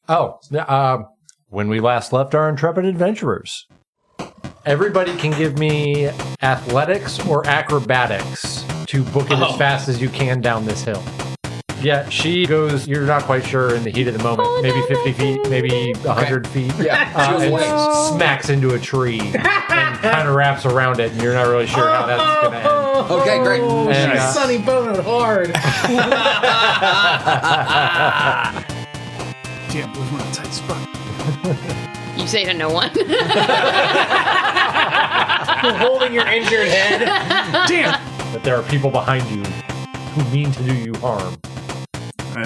When we last left our intrepid adventurers. Everybody can give me athletics or acrobatics to book it as fast as you can down this hill. Yeah, she goes, you're not quite sure in the heat of the moment, maybe 50 feet, maybe 100 feet. Yeah, and smacks into a tree and kind of wraps around it, and you're not really sure how that's going to end. Okay, great. And, Sonny boned hard. Damn, we're in a tight spot. You say to no one. Holding your injured head. Damn. But there are people behind you who mean to do you harm.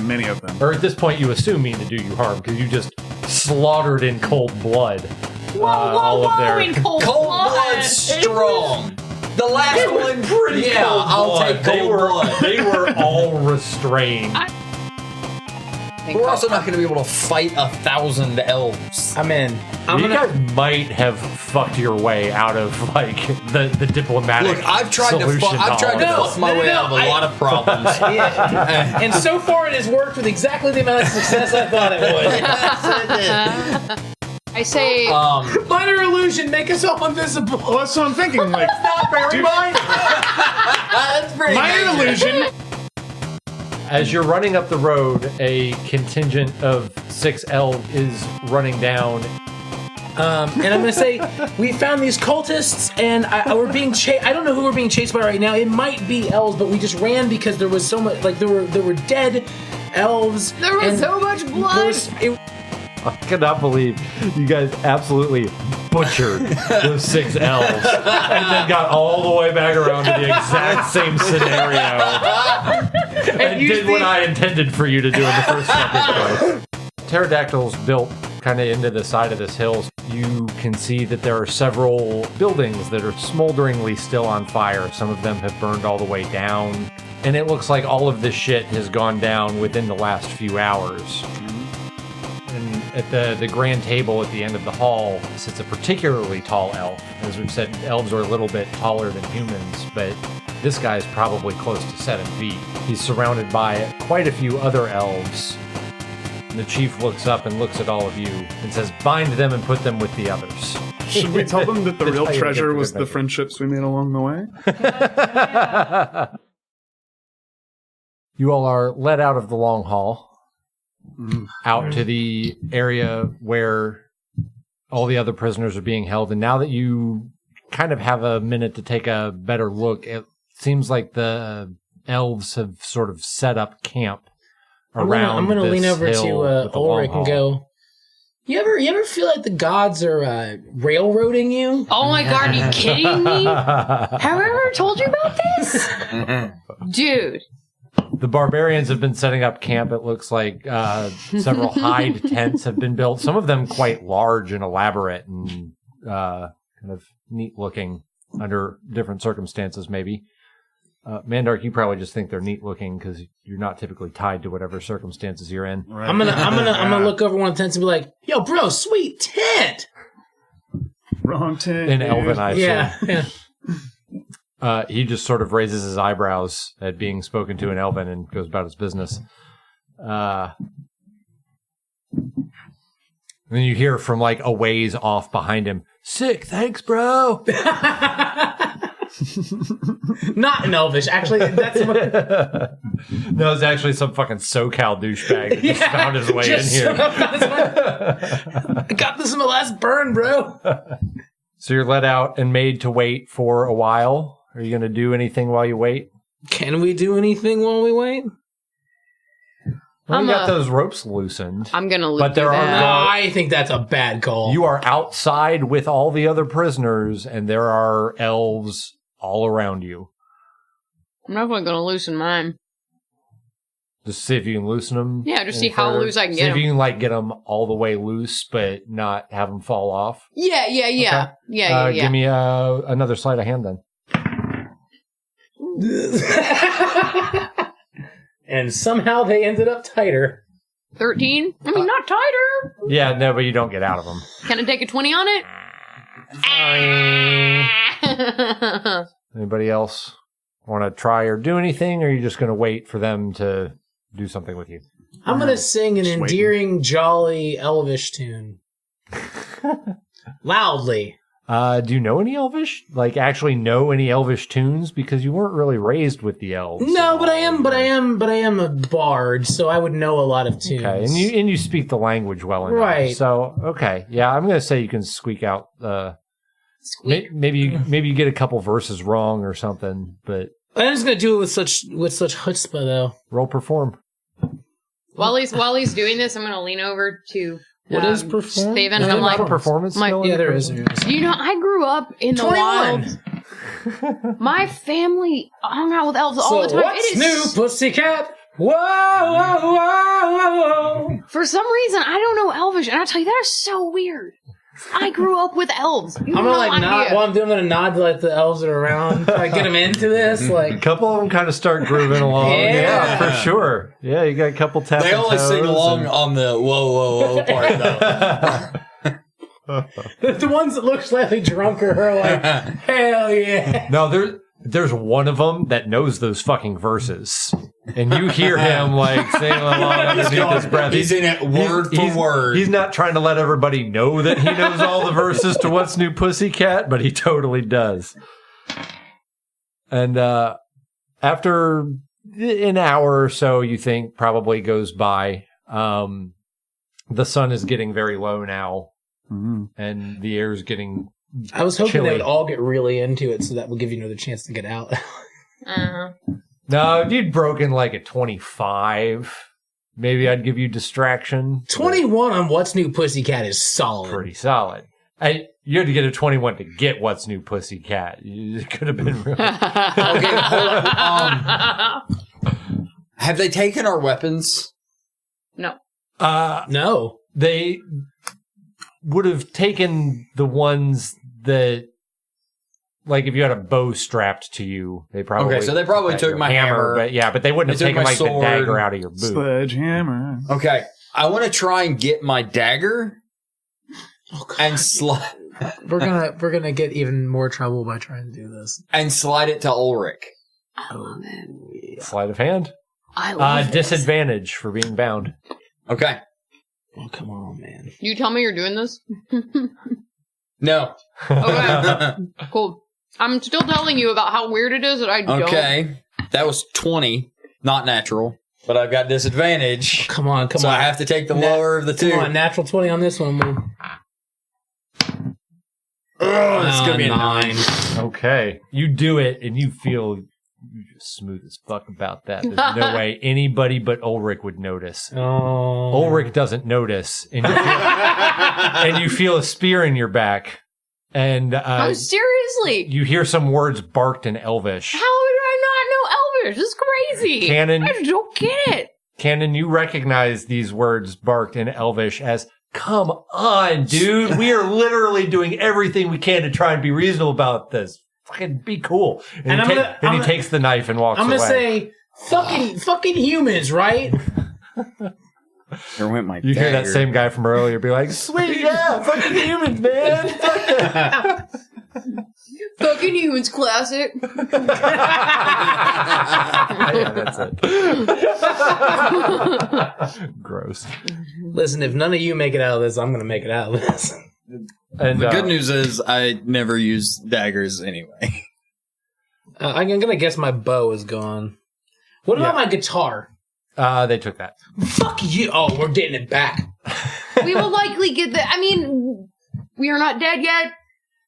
Many of them. Or at this point, you assume mean to do you harm because you just slaughtered in cold blood. Whoa, in cold blood. Strong. The last one, pretty cold I'll take cold blood. They were all restrained. We're also not going to be able to fight 1,000 elves. I'm in. You guys might have fucked your way out of like the diplomatic. Look, I've tried to fuck my way out of a lot of problems. And so far, it has worked with exactly the amount of success I thought it would. I say, minor illusion, make us all invisible. Well, that's what I'm thinking. Like, Not very minor. That's pretty minor illusion. As you're running up the road, a contingent of 6 elves is running down. And I'm going to say, we found these cultists, and we're being chased. I don't know who we're being chased by right now. It might be elves, but we just ran because there was so much, like, there were dead elves. there was so much blood. I cannot believe you guys absolutely butchered those 6 elves and then got all the way back around to the exact same scenario and did what I intended for you to do in the first place. Pterodactyls built kind of into the side of this hill. You can see that there are several buildings that are smolderingly still on fire. Some of them have burned all the way down. And it looks like all of this shit has gone down within the last few hours. And at the grand table at the end of the hall sits a particularly tall elf. As we've said, elves are a little bit taller than humans, but this guy's probably close to 7 feet. He's surrounded by quite a few other elves. And the chief looks up and looks at all of you and says, bind them and put them with the others. Should we tell them that the real how you treasure get was the the friendships we made along the way? You all are led out of the long hall. Out to the area where all the other prisoners are being held. And now that you kind of have a minute to take a better look, it seems like the elves have sort of set up camp around. I'm gonna lean over to Ulrich and go, You ever feel like the gods are railroading you? Oh my god, are you kidding me? Have I ever told you about this? Dude. The barbarians have been setting up camp. It looks like several hide tents have been built. Some of them quite large and elaborate and kind of neat looking under different circumstances, maybe. Mandark, you probably just think they're neat looking because you're not typically tied to whatever circumstances you're in. Right. I'm gonna look over one of the tents and be like, "Yo, bro, sweet tent." Wrong tent. In Elven, I Yeah. he just sort of raises his eyebrows at being spoken to in Elven and goes about his business. And then you hear from like a ways off behind him, "Sick, thanks, bro." Not in Elvish, actually. That's what... No, it's actually some fucking SoCal douchebag that just found his way in here. I got this in my last burn, bro. So you're let out and made to wait for a while. Are you going to do anything while you wait? Can we do anything while we wait? Well, you got those ropes loosened. I'm going to look But there that. are I think that's a bad call. You are outside with all the other prisoners, and there are elves all around you. I'm definitely going to loosen mine. Just see if you can loosen them. Yeah, just see how loose I can get See if them. you can like get them all the way loose, but not have them fall off. Yeah. Okay. Yeah. Give me another sleight of hand then. And somehow they ended up tighter. 13? I mean, not tighter. Yeah, no, but you don't get out of them. Can I take a 20 on it? Anybody else want to try or do anything, or are you just going to wait for them to do something with you? I'm gonna sing an Just waiting. endearing, jolly, elvish tune. Loudly. Do you know any Elvish? Like, actually know any Elvish tunes? Because you weren't really raised with the elves. No, but I am a bard, so I would know a lot of tunes. Okay, and you speak the language well enough. Right. So, okay. Yeah, I'm going to say you can squeak out maybe you get a couple verses wrong or something, but I'm just gonna do it with such chutzpah, though. roll perform. While he's doing this, I'm gonna lean over to What is perform? Faven, and Is there I'm not like, a performance my- skill in Yeah, it? there is. you know, I grew up in the 21. wild. My family hung out with elves all the So time. what's It is new, pussycat? Whoa, whoa, whoa, whoa. for some reason I don't know Elvish, and I tell you that is so weird. I grew up with elves. You I'm have gonna no nod. idea. While I'm doing, I'm gonna nod to like the elves that are around, try to get them into this. A Like, couple of them kind of start grooving along. Yeah. For sure. Yeah, you got a couple taps. They only sing along on the whoa, whoa, whoa part, though. the ones that look slightly drunker are like, hell yeah. No, there's one of them that knows those fucking verses, and you hear him like singing along underneath his breath. He's in it word for word. He's not trying to let everybody know that he knows all the verses to What's New Pussycat, but he totally does. And after an hour or so, you think probably goes by. The sun is getting very low now, and the air is getting. I was hoping Chilly. they would all get really into it, so that would give you another chance to get out. Uh-huh. No, if you'd broken like a 25, maybe I'd give you distraction. 21 on What's New Pussycat is solid. Pretty solid. You had to get a 21 to get What's New Pussycat. It could have been really. Okay, hold on. Have they taken our weapons? No. No. They would have taken the ones that, like, if you had a bow strapped to you, they probably. Okay, so they probably took your my hammer. but they wouldn't They have took taken my like the sword. dagger out of your boot. Sledgehammer. Okay, I want to try and get my dagger and We're gonna get even more trouble by trying to do this. and slide it to Ulrich. I love it. Sleight of hand. I love this. Disadvantage for being bound. Okay, Oh, come on, man. You tell me you're doing this? no. Okay, cool. I'm still telling you about how weird it is that I don't. Okay, that was 20, not natural, but I've got disadvantage. Come on, come So on. I have to take the lower of the two. Come on, natural 20 on this one. Oh, it's gonna be a 9. Okay. You do it, and you feel you're just smooth as fuck about that. There's no way anybody but Ulrich would notice. Oh. Ulrich doesn't notice, and you feel a spear in your back, and Oh, seriously? you hear some words barked in Elvish. How did I not know Elvish? This is crazy. Cannon. I just don't get it. Cannon, you recognize these words barked in Elvish as, "Come on, dude. We are literally doing everything we can to try and be reasonable about this. Fucking be cool." And, he takes the knife and walks away. I'm gonna say, fucking humans, right? There went my You hear that dagger. same guy from earlier be like, "Sweet, yeah, fucking humans, man." Fuck yeah. Fucking humans classic. Yeah, that's it. Gross. Listen, if none of you make it out of this, I'm gonna make it out of this. And The good news is I never use daggers anyway. I'm gonna guess my bow is gone. What about my guitar? they took that. Fuck you! Oh, we're getting it back. We will likely get the. I mean, we are not dead yet.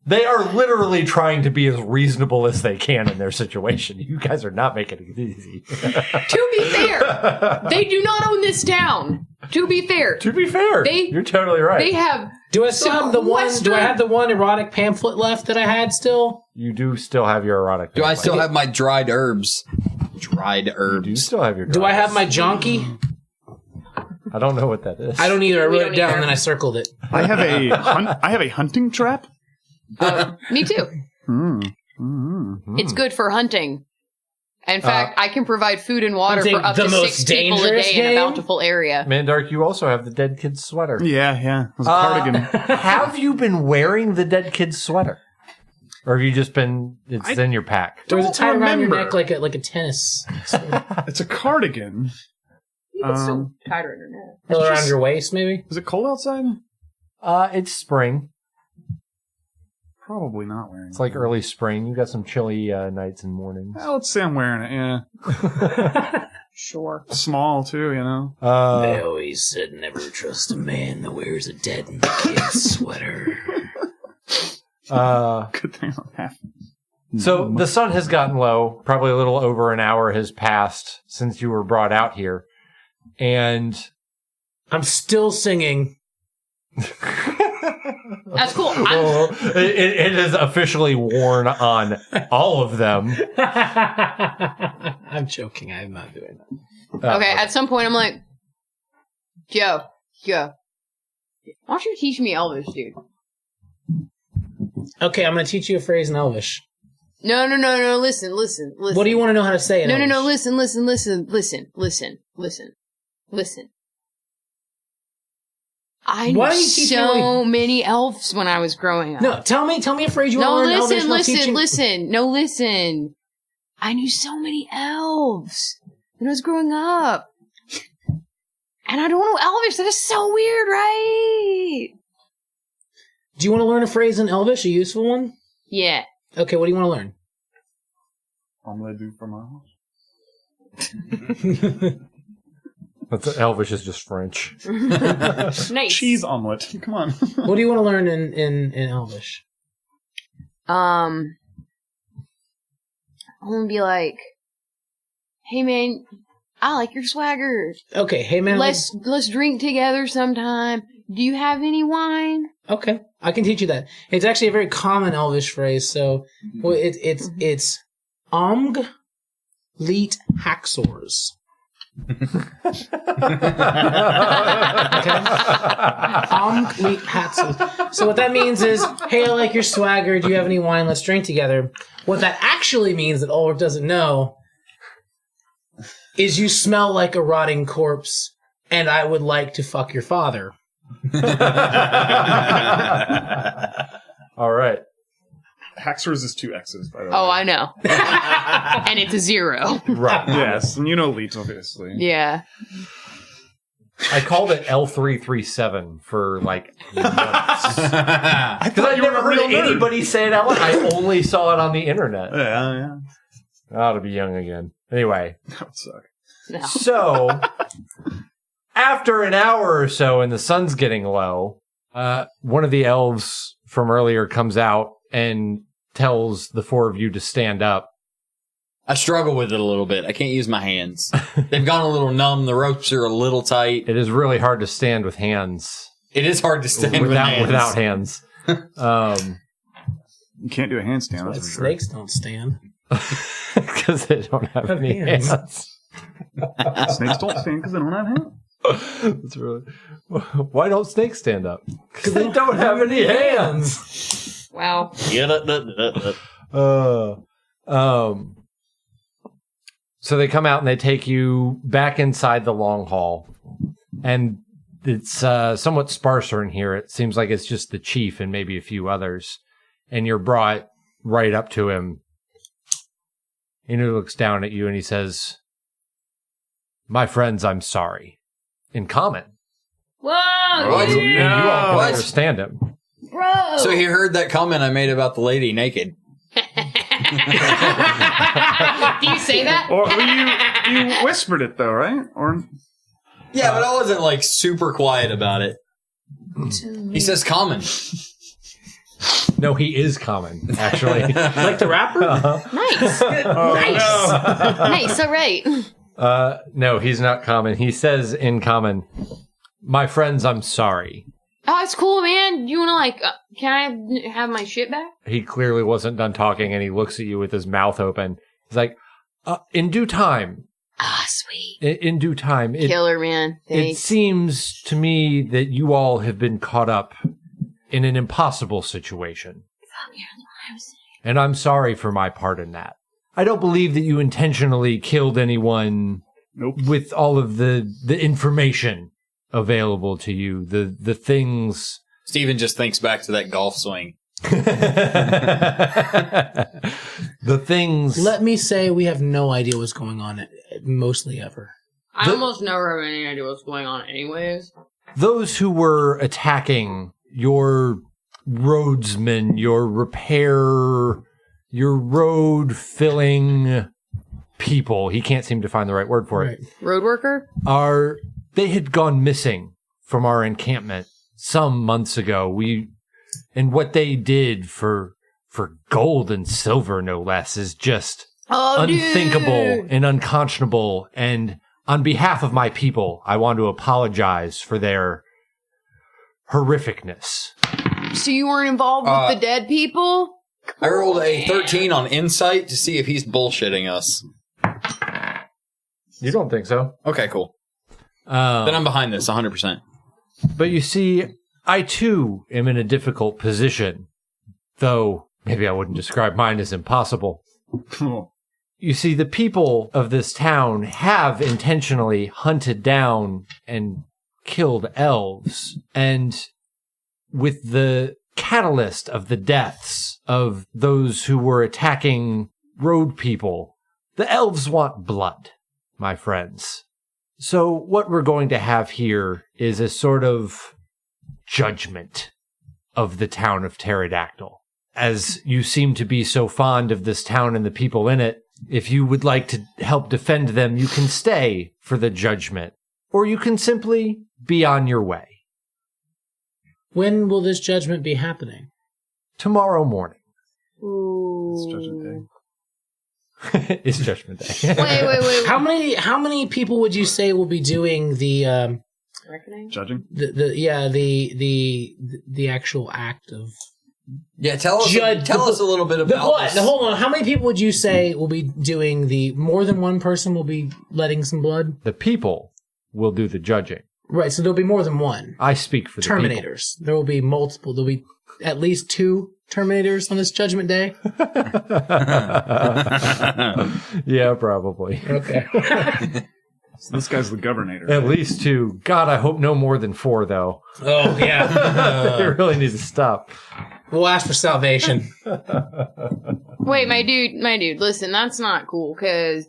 They are literally trying to be as reasonable as they can in their situation. You guys are not making it easy. To be fair, they do not own this town. To be fair, To be fair, you're totally right. they have. Do I still have the one? Do I have the one erotic pamphlet left that I had still? You do still have your erotic. Do I pamphlet. still have my dried herbs? Dried You do herbs. still have your. Do I have my drugs. jonky? I don't know what that is. I don't either. I We wrote don't it down either. and then I circled it. I have a hunting trap. Me too. Hmm. It's good for hunting. In fact, I can provide food and water Hunting for up the to most 6 people a dangerous day in a game? bountiful area. Mandark, you also have the dead kid's sweater. Yeah. It was a cardigan. Have you been wearing the dead kid's sweater? Or have you just been, it's in your pack? Or is it Don't tied around your remember. neck like a tennis? It's a cardigan. You can still tie it around your neck. Or around your waist, maybe? Is it cold outside? It's spring. Probably not wearing. It's like early spring. You got some chilly nights and mornings. Well, let's say I'm wearing it. Yeah, Sure. small too. You know. They always said never trust a man that wears a dead kid sweater. Good thing I'm half. So the sun has gotten low. Probably a little over an hour has passed since you were brought out here. And I'm still singing. That's cool. it is officially worn on all of them. I'm joking. I'm not doing that. Okay, at some point I'm like, Joe, why don't you teach me Elvish, dude? Okay, I'm going to teach you a phrase in Elvish. No, listen. What do you want to know how to say in Elvish? No, listen. I Why knew don't you teach so many elves when I was growing up. No, tell me a phrase you want to learn in Elvish. Listen. I knew so many elves when I was growing up. And I don't know Elvish. That is so weird, right? Do you want to learn a phrase in Elvish, a useful one? Yeah. Okay, what do you want to learn? Omelette du fromage. That's Elvish is just French. Nice. Cheese omelet. Come on. What do you want to learn in Elvish? I'm gonna be like, hey man, I like your swagger. Okay, hey man. Let's drink together sometime. Do you have any wine? Okay, I can teach you that. It's actually a very common Elvish phrase. So, well, it's OMG L337. So what that means is, hey, I like your swagger. Do you have any wine? Let's drink together. What that actually means that Ulrich doesn't know is you smell like a rotting corpse, and I would like to fuck your father. All right. Haxor's is 2 X's, by the way. Oh, I know. And it's a 0. Right. Yes, and you know Leech, obviously. Yeah. I called it L337 for like months. I Because I never heard anybody say it out loud. I only saw it on the internet. Yeah. I ought to be young again. Anyway, That would suck. No. so after an hour or so and the sun's getting low, one of the elves from earlier comes out and tells the 4 of you to stand up. I struggle with it a little bit. I can't use my hands. They've gone a little numb. The ropes are a little tight. It is really hard to stand with hands. It is hard to stand without hands. You can't do a handstand, that's for sure. Snakes don't stand. Because they don't have any hands. hands. Snakes don't stand because they don't have hands. That's really. Why don't snakes stand up? Because they don't have any hands. Wow. So they come out and they take you back inside the long hall, and it's somewhat sparser in here. It seems like it's just the chief and maybe a few others, and you're brought right up to him. And he looks down at you and he says, "My friends, I'm sorry." In common. Whoa! What? dude. And you all can What? understand him. Bro! So he heard that comment I made about the lady naked. Do you say that? Or you whispered it, though, right? Or Yeah, but I wasn't like super quiet about it. He says common. No, he is common, actually. Like the rapper? Nice. Nice, all right. No, he's not common. He says in common, "My friends, I'm sorry." Oh, it's cool, man. You want to, like, can I have my shit back? He clearly wasn't done talking, and he looks at you with his mouth open. He's like, in due time. Ah, sweet. In due time. Killer, man. It Thanks. seems to me that you all have been caught up in an impossible situation. Fuck, yeah, that's what I was saying. And I'm sorry for my part in that. I don't believe that you intentionally killed anyone. Nope. With all of the information available to you, the things. Steven just thinks back to that golf swing. The things. Let me say we have no idea what's going on, mostly ever. I almost never have any idea what's going on anyways. Those who were attacking your roadsmen, your road filling people, he can't seem to find the right word for it. Road worker? They had gone missing from our encampment some months ago. And what they did for gold and silver, no less, is just unthinkable and unconscionable. And on behalf of my people, I want to apologize for their horrificness. So you weren't involved with the dead people? I rolled a 13 on insight to see if he's bullshitting us. You don't think so? Okay, cool. Then I'm behind this 100%. But you see, I too am in a difficult position, though maybe I wouldn't describe mine as impossible. You see, the people of this town have intentionally hunted down and killed elves, and with the catalyst of the deaths of those who were attacking road people, the elves want blood, my friends. So what we're going to have here is a sort of judgment of the town of Pterodactyl. As you seem to be so fond of this town and the people in it, if you would like to help defend them, you can stay for the judgment, or you can simply be on your way. When will this judgment be happening? Tomorrow morning. Ooh. It's Judgment Day. It's Judgment Day. Wait. How many people would you say will be doing the Reckoning? Judging? the actual act of Yeah, tell us a little bit about blood? this. Now, hold on. How many people would you say will be doing more than one person will be letting some blood? The people will do the judging. Right, so there'll be more than one. I speak for the Terminators. There will be multiple. There'll be at least 2 Terminators on this Judgment Day. Yeah, probably. Okay. So this guy's the governor. At least 2. God, I hope no more than 4, though. Oh, yeah. It really needs to stop. We'll ask for salvation. Wait, my dude, listen, that's not cool, because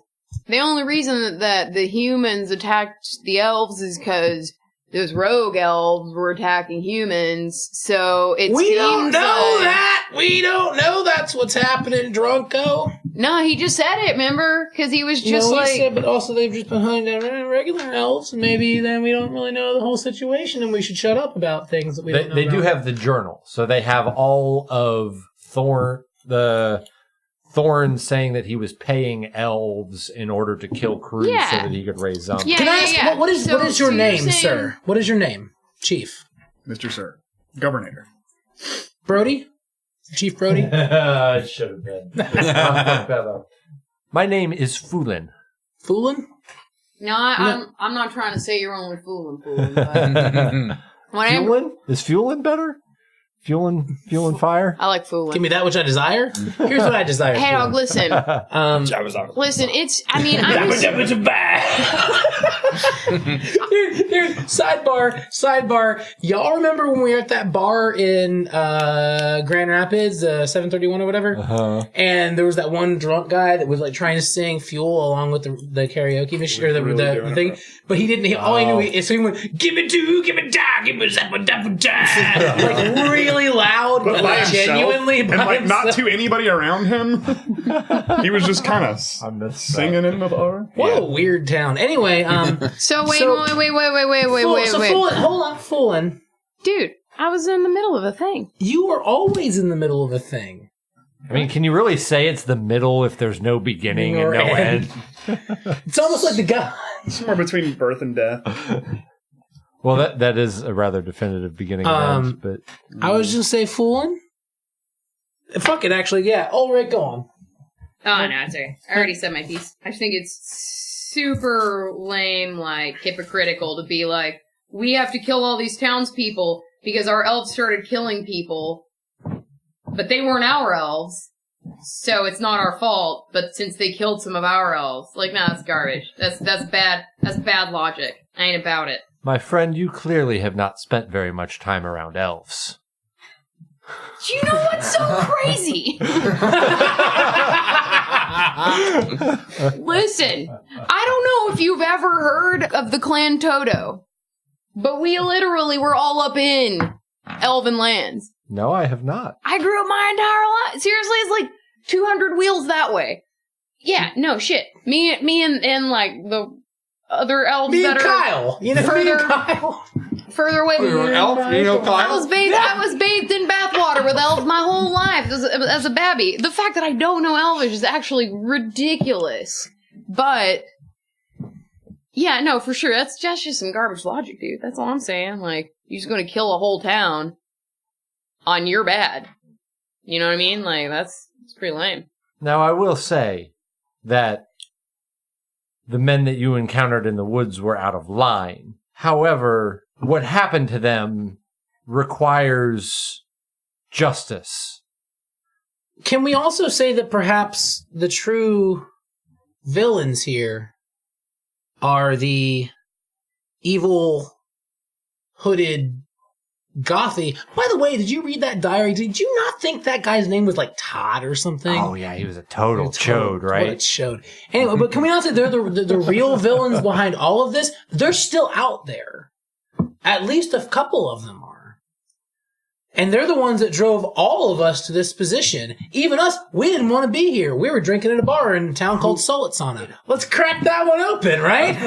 the only reason that the humans attacked the elves is because those rogue elves were attacking humans, so it We seems don't know that! We don't know that's what's happening, Drunko. No, he just said it, remember? Because he was just He said, but also they've just been hunting down regular elves, and maybe then we don't really know the whole situation, and we should shut up about things that we don't know They do about. have the journal, so they have all of Thorn saying that he was paying elves in order to kill crews so that he could raise zombies. Yeah, Can I ask, what is your name, you're saying- sir? What is your name, Chief? Mr. Sir. Governor. Brody? Chief Brody? I should have been. My name is Foolin. Foolin? No, I'm not trying to say you're only fooling, but whatever. Fuelin? Is Fuelin better? Fuelin fire? I like fooling. Give me that which I desire? Here's what I desire. Hey, dog, listen. Listen, I'm just... Dude, sidebar. Y'all remember when we were at that bar in Grand Rapids, 731 or whatever? Uh-huh. And there was that one drunk guy that was like trying to sing Fuel along with the karaoke machine or the thing. But he didn't, all he knew is so he went, give me two, give me da, give me zappa, dappa, da. Like really loud, but like genuinely by and like himself. not to anybody around him. He was just kind of singing in the bar. What a weird town. Anyway, So wait. Hold on, Foolin. Dude, I was in the middle of a thing. You were always in the middle of a thing. I mean, can you really say it's the middle if there's no beginning and no end? It's almost like the guy. Somewhere between birth and death. Well, that is a rather definitive beginning and end, but I was just say Foolin. Fuck it, actually, yeah. Ulrich, go on. Oh, no, it's okay. I already said my piece. I just think it's super lame, like, hypocritical to be like, we have to kill all these townspeople because our elves started killing people, but they weren't our elves, so it's not our fault, but since they killed some of our elves. Like, no, that's garbage. That's bad. That's bad logic. I ain't about it. my friend, you clearly have not spent very much time around elves. Do you know what's so crazy? Listen, I don't know if you've ever heard of the Clan Toto, but we literally were all up in Elven lands. No, I have not. I grew up my entire life. Seriously, it's like 200 wheels that way. Yeah, no shit. Me and like the other elves Me that and are Kyle. You know, me and Kyle. further away. Elf, you know, I was bathed in bathwater with elves my whole life as a babby. The fact that I don't know Elvish is actually ridiculous. But yeah, no, for sure. That's just some garbage logic, dude. That's all I'm saying. Like, you're just gonna kill a whole town on your bad. You know what I mean? Like, it's pretty lame. Now, I will say that the men that you encountered in the woods were out of line. However, what happened to them requires justice. Can we also say that perhaps the true villains here are the evil, hooded, gothy? By the way, did you read that diary? Did you not think that guy's name was like Todd or something? Oh, yeah, he was a total chode, right? What it showed. Anyway, but can we not say they're the real villains behind all of this? They're still out there. At least a couple of them are. And they're the ones that drove all of us to this position. Even us, we didn't want to be here. We were drinking at a bar in a town called Solitsana. Let's crack that one open, right?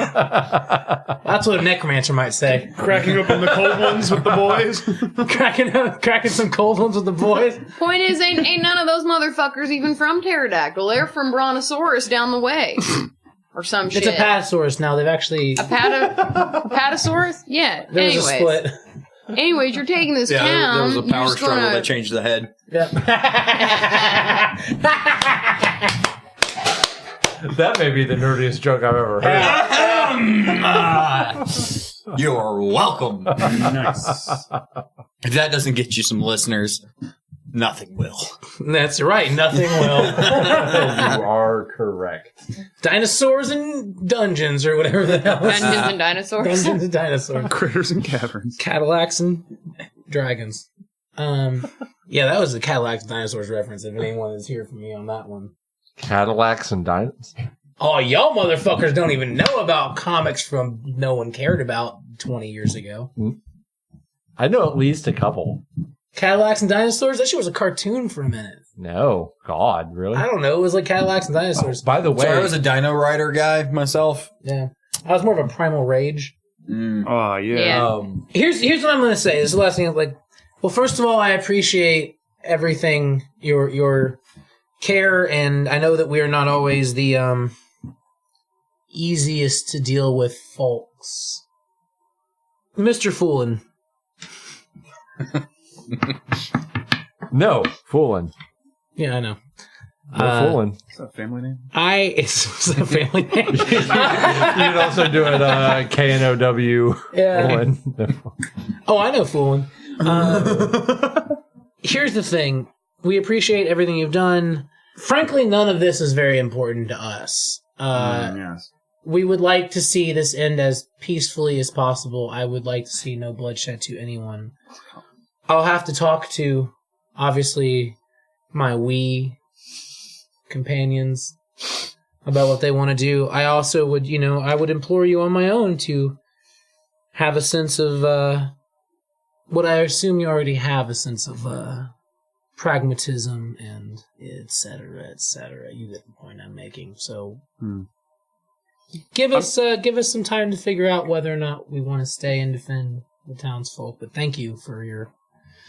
That's what a necromancer might say. Cracking open the cold ones with the boys. cracking some cold ones with the boys. Point is, ain't none of those motherfuckers even from Pterodactyl. They're from Brontosaurus down the way. Or some shit. It's a Patasaurus now. They've actually... A Patasaurus? Yeah. There was a split. Anyways, you're taking this town. There was a power you're struggle gonna... that changed the head. Yeah. That may be the nerdiest joke I've ever heard. You're welcome. Nice. If that doesn't get you some listeners, nothing will. That's right. Nothing will. You are correct. Dinosaurs and dungeons or whatever the hell. Dungeons and dinosaurs. Dungeons and dinosaurs. Critters and caverns. Cadillacs and dragons. Yeah, that was the Cadillacs and dinosaurs reference. If anyone is here for me on that one. Cadillacs and dinos? Oh, y'all motherfuckers don't even know about comics from no one cared about 20 years ago. I know at least a couple. Cadillacs and dinosaurs? That shit was a cartoon for a minute. No. God, really? I don't know. It was like Cadillacs and dinosaurs. By the way... So I was a Dino Rider guy myself. Yeah. I was more of a Primal Rage. Oh, yeah. Here's what I'm going to say. This is the last thing. Like, well, first of all, I appreciate everything, your care, and I know that we are not always the easiest to deal with folks. Mr. Foolin. No, Foolin. Yeah, I know. No Foolin. Is that a family name? It's a family name. You could also do it K-N-O-W. Yeah. Foolin. Oh, I know Foolin. Here's the thing. We appreciate everything you've done. Frankly, none of this is very important to us. Yes. We would like to see this end as peacefully as possible. I would like to see no bloodshed to anyone. I'll have to talk to, obviously, my Wii companions about what they want to do. I also would, I would implore you on my own to have a sense of, what I assume you already have, a sense of, pragmatism and et cetera, et cetera. You get the point I'm making. So, give us some time to figure out whether or not we want to stay and defend the townsfolk. But thank you for your...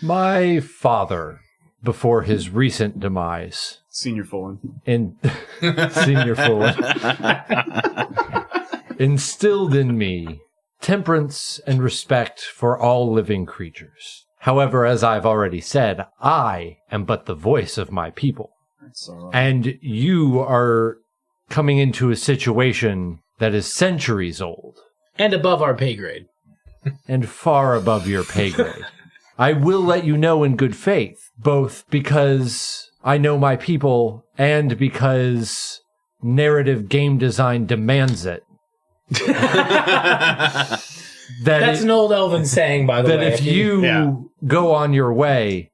My father, before his recent demise... Senior Fullen. Senior Fullen. Instilled in me temperance and respect for all living creatures. However, as I've already said, I am but the voice of my people. That's all right. And you are coming into a situation that is centuries old. And above our pay grade. And far above your pay grade. I will let you know in good faith, both because I know my people and because narrative game design demands it. That's an old elven saying, by the way. That if you go on your way,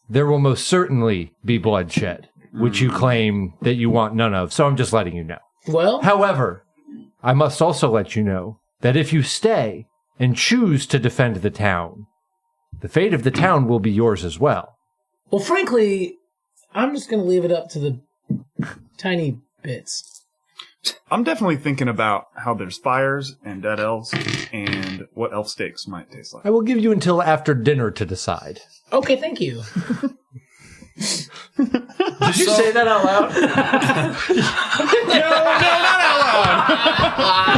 there will most certainly be bloodshed. which you claim that you want none of. So I'm just letting you know. Well, However, I must also let you know that if you stay and choose to defend the town, the fate of the town will be yours as well. well, frankly, I'm just going to leave it up to the tiny bits. I'm definitely thinking about how there's fires and dead elves and what elf steaks might taste like. I will give you until after dinner to decide. Okay, thank you. Did you say that out loud?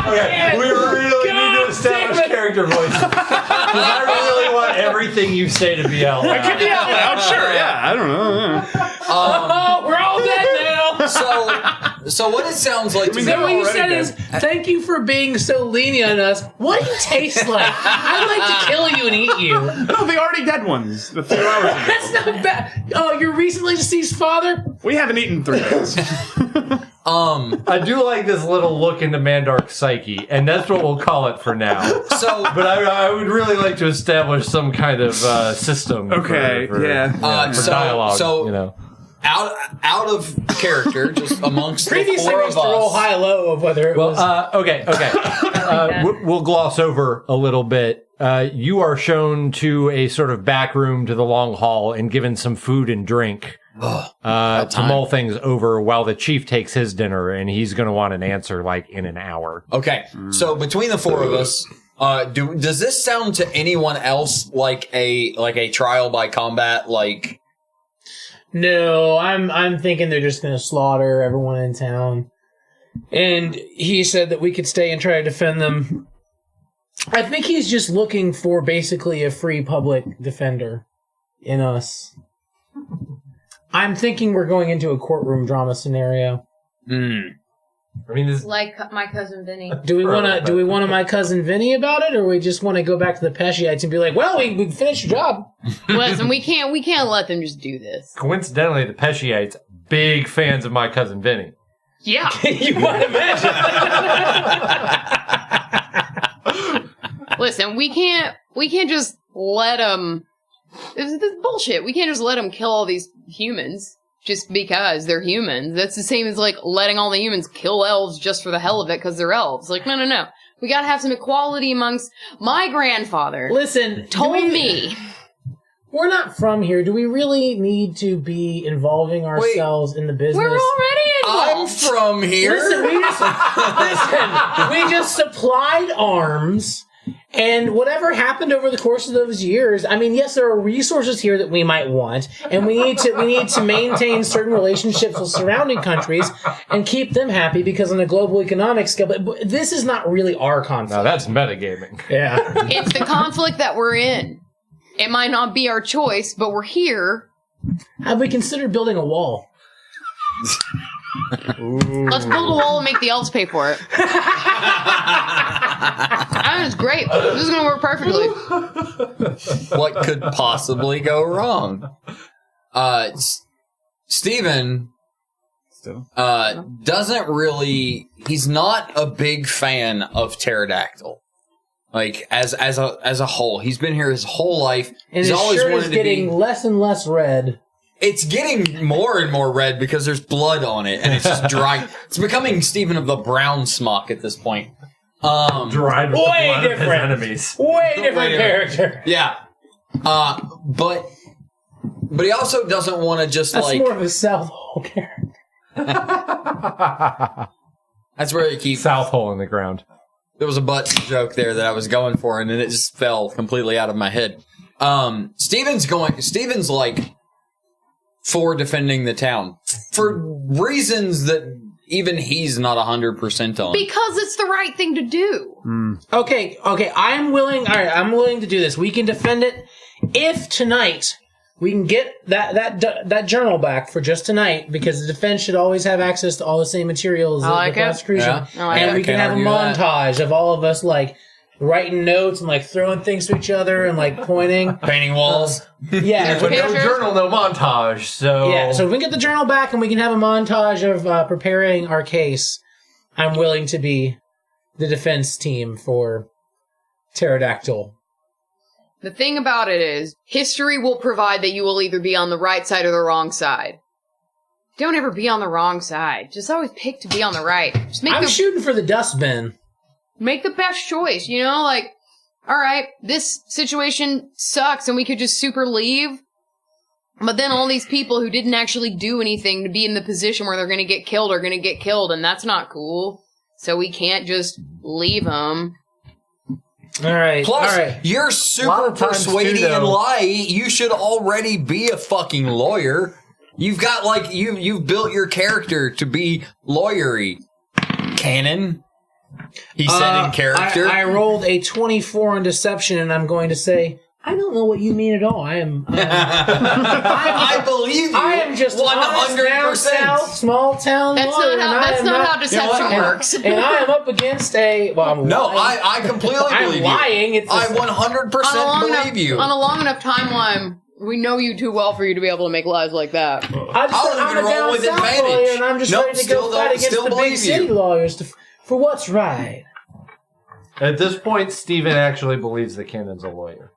Okay, we really need to establish character voices. Because I really want everything you say to be out loud. Could be out loud, sure, yeah. I don't know. We're all dead now. So what it sounds like to me, So what you already said dead. is, thank you for being so lenient on us. What do you taste like? I'd like to kill you and eat you. No, the already dead ones. The 3 hours ago. That's not bad. Oh, your recently deceased father? We haven't eaten 3 days. I do like this little look into Mandark's psyche, and that's what we'll call it for now. so But I would really like to establish some kind of system. Okay, yeah. For dialogue. so- you know. out of character, just amongst the Previously, four we of used to roll us. high-low of whether it was... Okay. We'll gloss over a little bit. You are shown to a sort of back room to the long hall and given some food and drink to mull things over while the chief takes his dinner, and he's going to want an answer like in an hour. Okay, so between the four of us, does this sound to anyone else like a trial by combat? Like, No, I'm thinking they're just going to slaughter everyone in town. And he said that we could stay and try to defend them. I think he's just looking for basically a free public defender in us. I'm thinking we're going into a courtroom drama scenario. I mean, this Like my cousin Vinny. Do we want to my cousin Vinny about it, or we just want to go back to the Pesciites and be like, well, we finished your job. Listen, we can't let them just do this. coincidentally, the Pesciites, big fans of my cousin Vinny. Yeah. You might imagine. Listen, we can't just let them. This is bullshit. We can't just let them kill all these humans just because they're humans. That's the same as like letting all the humans kill elves just for the hell of it because they're elves. Like, no. We gotta have some equality amongst. My grandfather Listen, told me. We're not from here. Do we really need to be involving ourselves in the business? We're already I'm involved. from here. Listen, we just supplied arms, and whatever happened over the course of those years, I mean, yes, there are resources here that we might want, and we need to maintain certain relationships with surrounding countries and keep them happy because on a global economic scale, but this is not really our conflict. Now that's metagaming. Yeah. It's the conflict that we're in. It might not be our choice, but we're here. Have we considered building a wall? Let's build a wall and make the elves pay for it. I mean, it's great. This is going to work perfectly. What could possibly go wrong? Steven doesn't really. He's not a big fan of pterodactyl. Like as a whole, he's been here his whole life. And He's his always shirt wanted is to getting be. less and less red. It's getting more and more red because there's blood on it, and it's just drying. It's becoming Stephen of the Brown Smock at this point. Drive with Way the blood of his different. enemies. Way different Way character. Yeah. But he also doesn't want to just That's like. more of a South Hole character. That's where he keeps. South hole in the ground. There was a butt joke there that I was going for, and then it just fell completely out of my head. Steven's like for defending the town for reasons that even he's not 100% on. Because it's the right thing to do. Okay, I'm willing to do this. We can defend it if tonight we can get that journal back for just tonight, because the defense should always have access to all the same materials I like of the it. prosecution. Yeah. I like And it. we can Can't have a argue that. montage of all of us like writing notes and like throwing things to each other and like pointing. Painting walls. Yeah. But no Pictures? journal, no montage. So Yeah, so if we can get the journal back and we can have a montage of preparing our case, I'm willing to be the defense team for Pterodactyl. The thing about it is, history will provide that you will either be on the right side or the wrong side. don't ever be on the wrong side. Just always pick to be on the right. Just I'm shooting for the dustbin. make the best choice, you know? Like, all right, this situation sucks and we could just super leave. But then all these people who didn't actually do anything to be in the position where they're going to get killed are going to get killed, and that's not cool. So we can't just leave them. All right. Plus, all right. you're super persuading and lying. You should already be a fucking lawyer. You've got, like, you've built your character to be lawyery. Canon. He said in character. I rolled a 24 on deception, and I'm going to say, I don't know what you mean at all. I believe you. I am just 100%. South, small town. That's not how deception works. And I am up against a. Well, I'm no, lying. I completely believe you. I'm lying. I 100% believe you. On a long enough timeline, we know you too well for you to be able to make lies like that. I was going to roll with advantage. Lawyer, and I'm just ready to go fight against the big city lawyers for what's right. At this point, Steven actually believes that Cannon's a lawyer.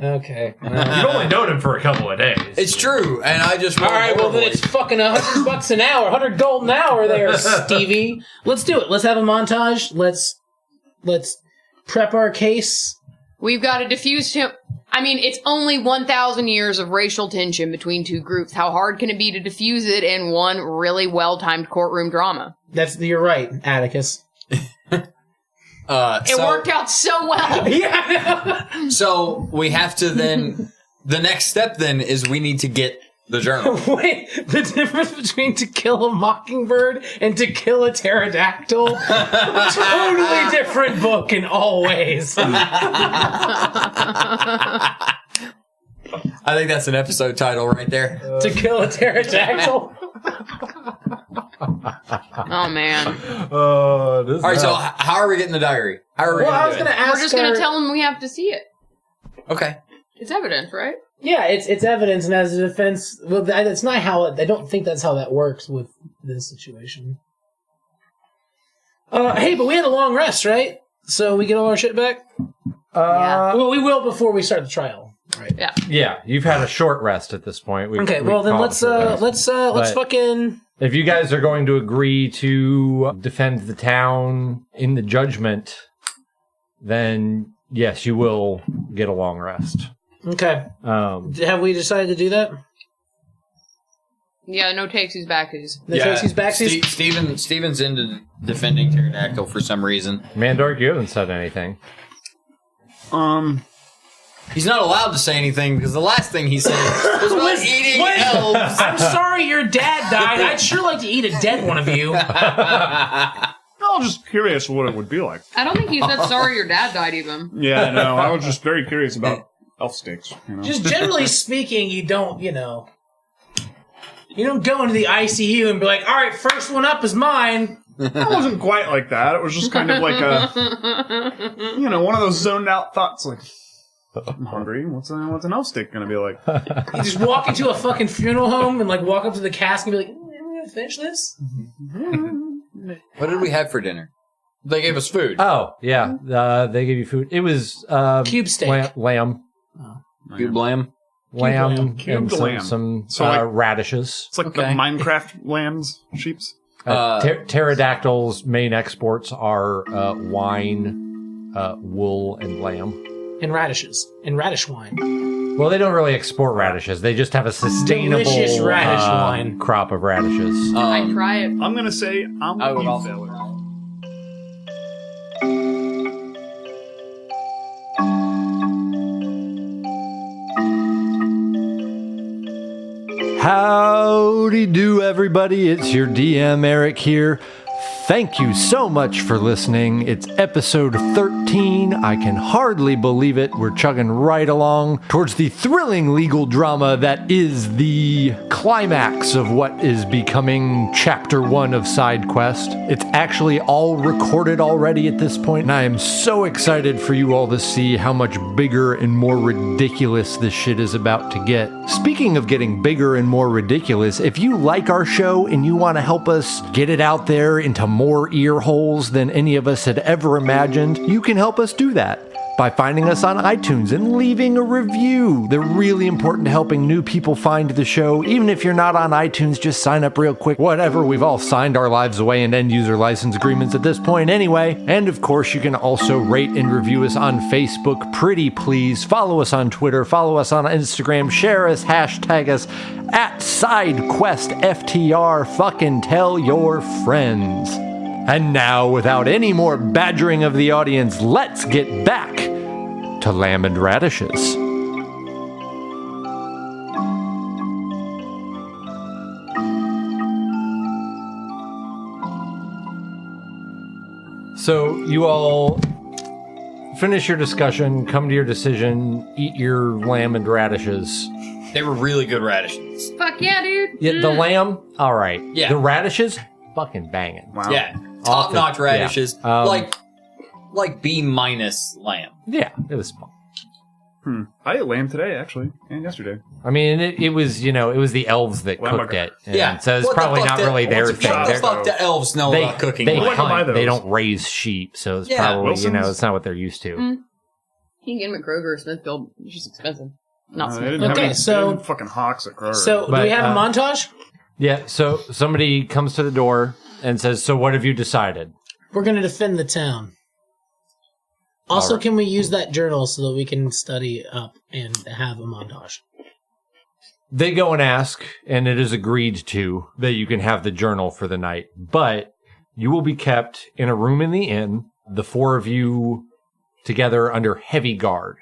Okay. You've only known him for a couple of days. It's true, and I just all right. Well, then it's fucking $100 an hour, 100 gold an hour, there, Stevie. Let's do it. Let's have a montage. Let's prep our case. We've got to diffuse him. I mean, it's only 1,000 years of racial tension between two groups. How hard can it be to diffuse it in one really well-timed courtroom drama? You're right, Atticus. It worked out so well. Yeah. So we have to then. The next step then is we need to get the journal. Wait, the difference between To Kill a Mockingbird and To Kill a Pterodactyl? Totally different book in all ways. I think that's an episode title right there. To Kill a Pterodactyl. Oh, man. All right, so how are we getting the diary? How are we I was going to ask We're just going to tell them we have to see it. Okay. It's evidence, right? Yeah, it's evidence, and as a defense, well, that's not how. I don't think that's how that works with this situation. Hey, but we had a long rest, right? So we get all our shit back. Yeah. Well, we will before we start the trial, right? Yeah. Yeah, you've had a short rest at this point. Okay, well then let's fucking. If you guys are going to agree to defend the town in the judgment, then yes, you will get a long rest. Okay. Have we decided to do that? Yeah, no takesies backsies. No takesies backsies? Steven's into defending Pterodactyl for some reason. Mandark, you haven't said anything. He's not allowed to say anything because the last thing he said was about eating elves. I'm sorry your dad died. I'd sure like to eat a dead one of you. I'm just curious what it would be like. I don't think he said sorry your dad died even. Yeah, no, I was just very curious about elf steaks. You know? Just generally speaking, you don't go into the ICU and be like, all right, first one up is mine. It wasn't quite like that. It was just kind of like one of those zoned out thoughts like, I'm hungry. What's an elf steak going to be like? You just walk into a fucking funeral home and walk up to the casket and be like, are we going to finish this? What did we have for dinner? They gave us food. Oh, yeah. They gave you food. It was cube steak. Lamb. Cube lamb? Lamb Cubed and lamb. some So radishes. It's like the Minecraft lambs, sheeps. Pterodactyl's main exports are wine, wool, and lamb. And radishes. And radish wine. Well, they don't really export radishes. They just have a sustainable delicious radish wine crop of radishes. I'd try it. I'm going to say I'm I would with you, also- Feller. Howdy do, everybody. It's your DM, Eric, here. Thank you so much for listening. It's episode 13. I can hardly believe it. We're chugging right along towards the thrilling legal drama that is the climax of what is becoming chapter 1 of Side Quest. It's actually all recorded already at this point, and I am so excited for you all to see how much bigger and more ridiculous this shit is about to get. Speaking of getting bigger and more ridiculous, if you like our show and you want to help us get it out there into more ear holes than any of us had ever imagined, you can help us do that. by finding us on iTunes and leaving a review. They're really important to helping new people find the show. Even if you're not on iTunes, just sign up real quick. Whatever, we've all signed our lives away in end-user license agreements at this point anyway. And of course, you can also rate and review us on Facebook, pretty please. Follow us on Twitter, follow us on Instagram, share us, hashtag us at SideQuestFTR. Fucking tell your friends. And now, without any more badgering of the audience, let's get back to Lamb and Radishes. So, you all finish your discussion, come to your decision, eat your lamb and radishes. They were really good radishes. Fuck yeah, dude. Yeah, the lamb, all right. Yeah. The radishes, fucking banging. Wow. Yeah. Top-notch radishes. Yeah. Like B- lamb. Yeah, it was fun. I ate lamb today, actually, and yesterday. I mean, it was, it was the elves that Lamb cooked it. burger. And so it's What the probably fuck not did- really their what's a thing. chop? What the They're- fuck do elves know They, about cooking? they Why don't I buy hunt. They those? don't raise sheep, so it's Yeah, probably, Wilson's? it's not what they're used to. You can get them at Kroger or Smithfield. It's just expensive. Not They Smithfield. didn't have Okay, any- so- they didn't fucking hawks at Kroger. So, do But, we have a montage? Yeah, so somebody comes to the door and says, so what have you decided? We're going to defend the town. Also, Alright. can we use that journal so that we can study up and have a montage? They go and ask, and it is agreed to that you can have the journal for the night, but you will be kept in a room in the inn, the four of you together under heavy guard.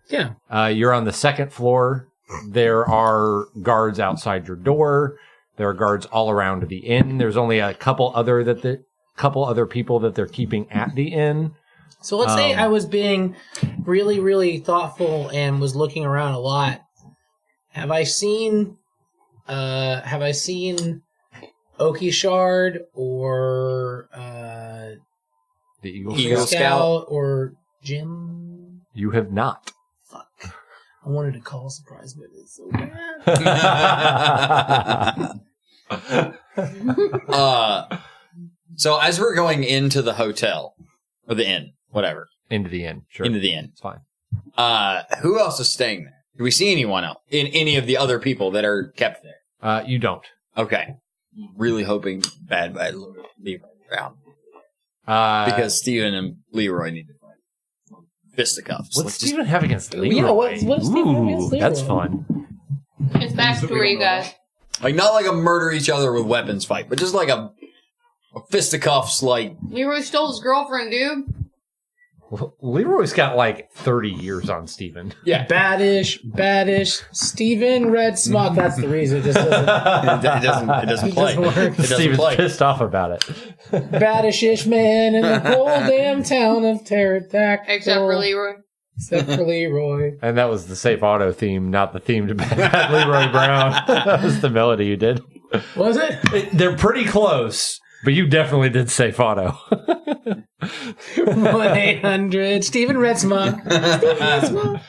Yeah. You're on the second floor. There are guards outside your door. There are guards all around the inn. There's only a couple other people that they're keeping at the inn. So let's say I was being really, really thoughtful and was looking around a lot. Have I seen Okie Shard or The Eagle Eagle Scout. Scout. or Jim? You have not. Fuck. I wanted to call surprise, but it's so bad. So as we're going into the hotel or the inn, whatever, Into the inn. Sure. into the inn, It's fine. who else is staying there? Do we see anyone else in any of the other people that are kept there? You don't. Okay, really hoping bad Leroy around because Steven and Leroy need to fight fisticuffs. What's Let's Steven have against Leroy? Yeah, what's Steven have against Leroy? That's fun. It's backstory, you guys. like not like a murder each other with weapons fight, but just like a fisticuffs. Like Leroy stole his girlfriend, dude. Leroy's got like 30 years on Steven. yeah, Baddish, Steven Red Smock. That's the reason. It just doesn't. it doesn't play. doesn't work. It doesn't Steven's play. pissed off about it. Baddishish man in the whole damn town of Pterodactyl. Except for Leroy. Except for Leroy. And that was the Safe Auto theme, not the theme to Bad Leroy Brown. That was the melody you did. Was it? They're pretty close, but you definitely did Safe Auto. 1-800 Steven Red Smock. Steven Red Smock.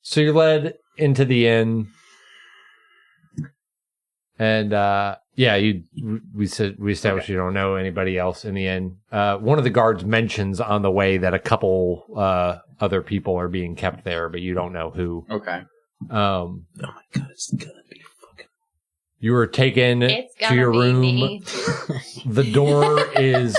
So you're led into the inn, and we established you don't know anybody else in the inn. One of the guards mentions on the way that a couple other people are being kept there, but you don't know who. Okay. Oh my god, it's gonna be fucking. You were taken It's to gonna your be room. me. The door is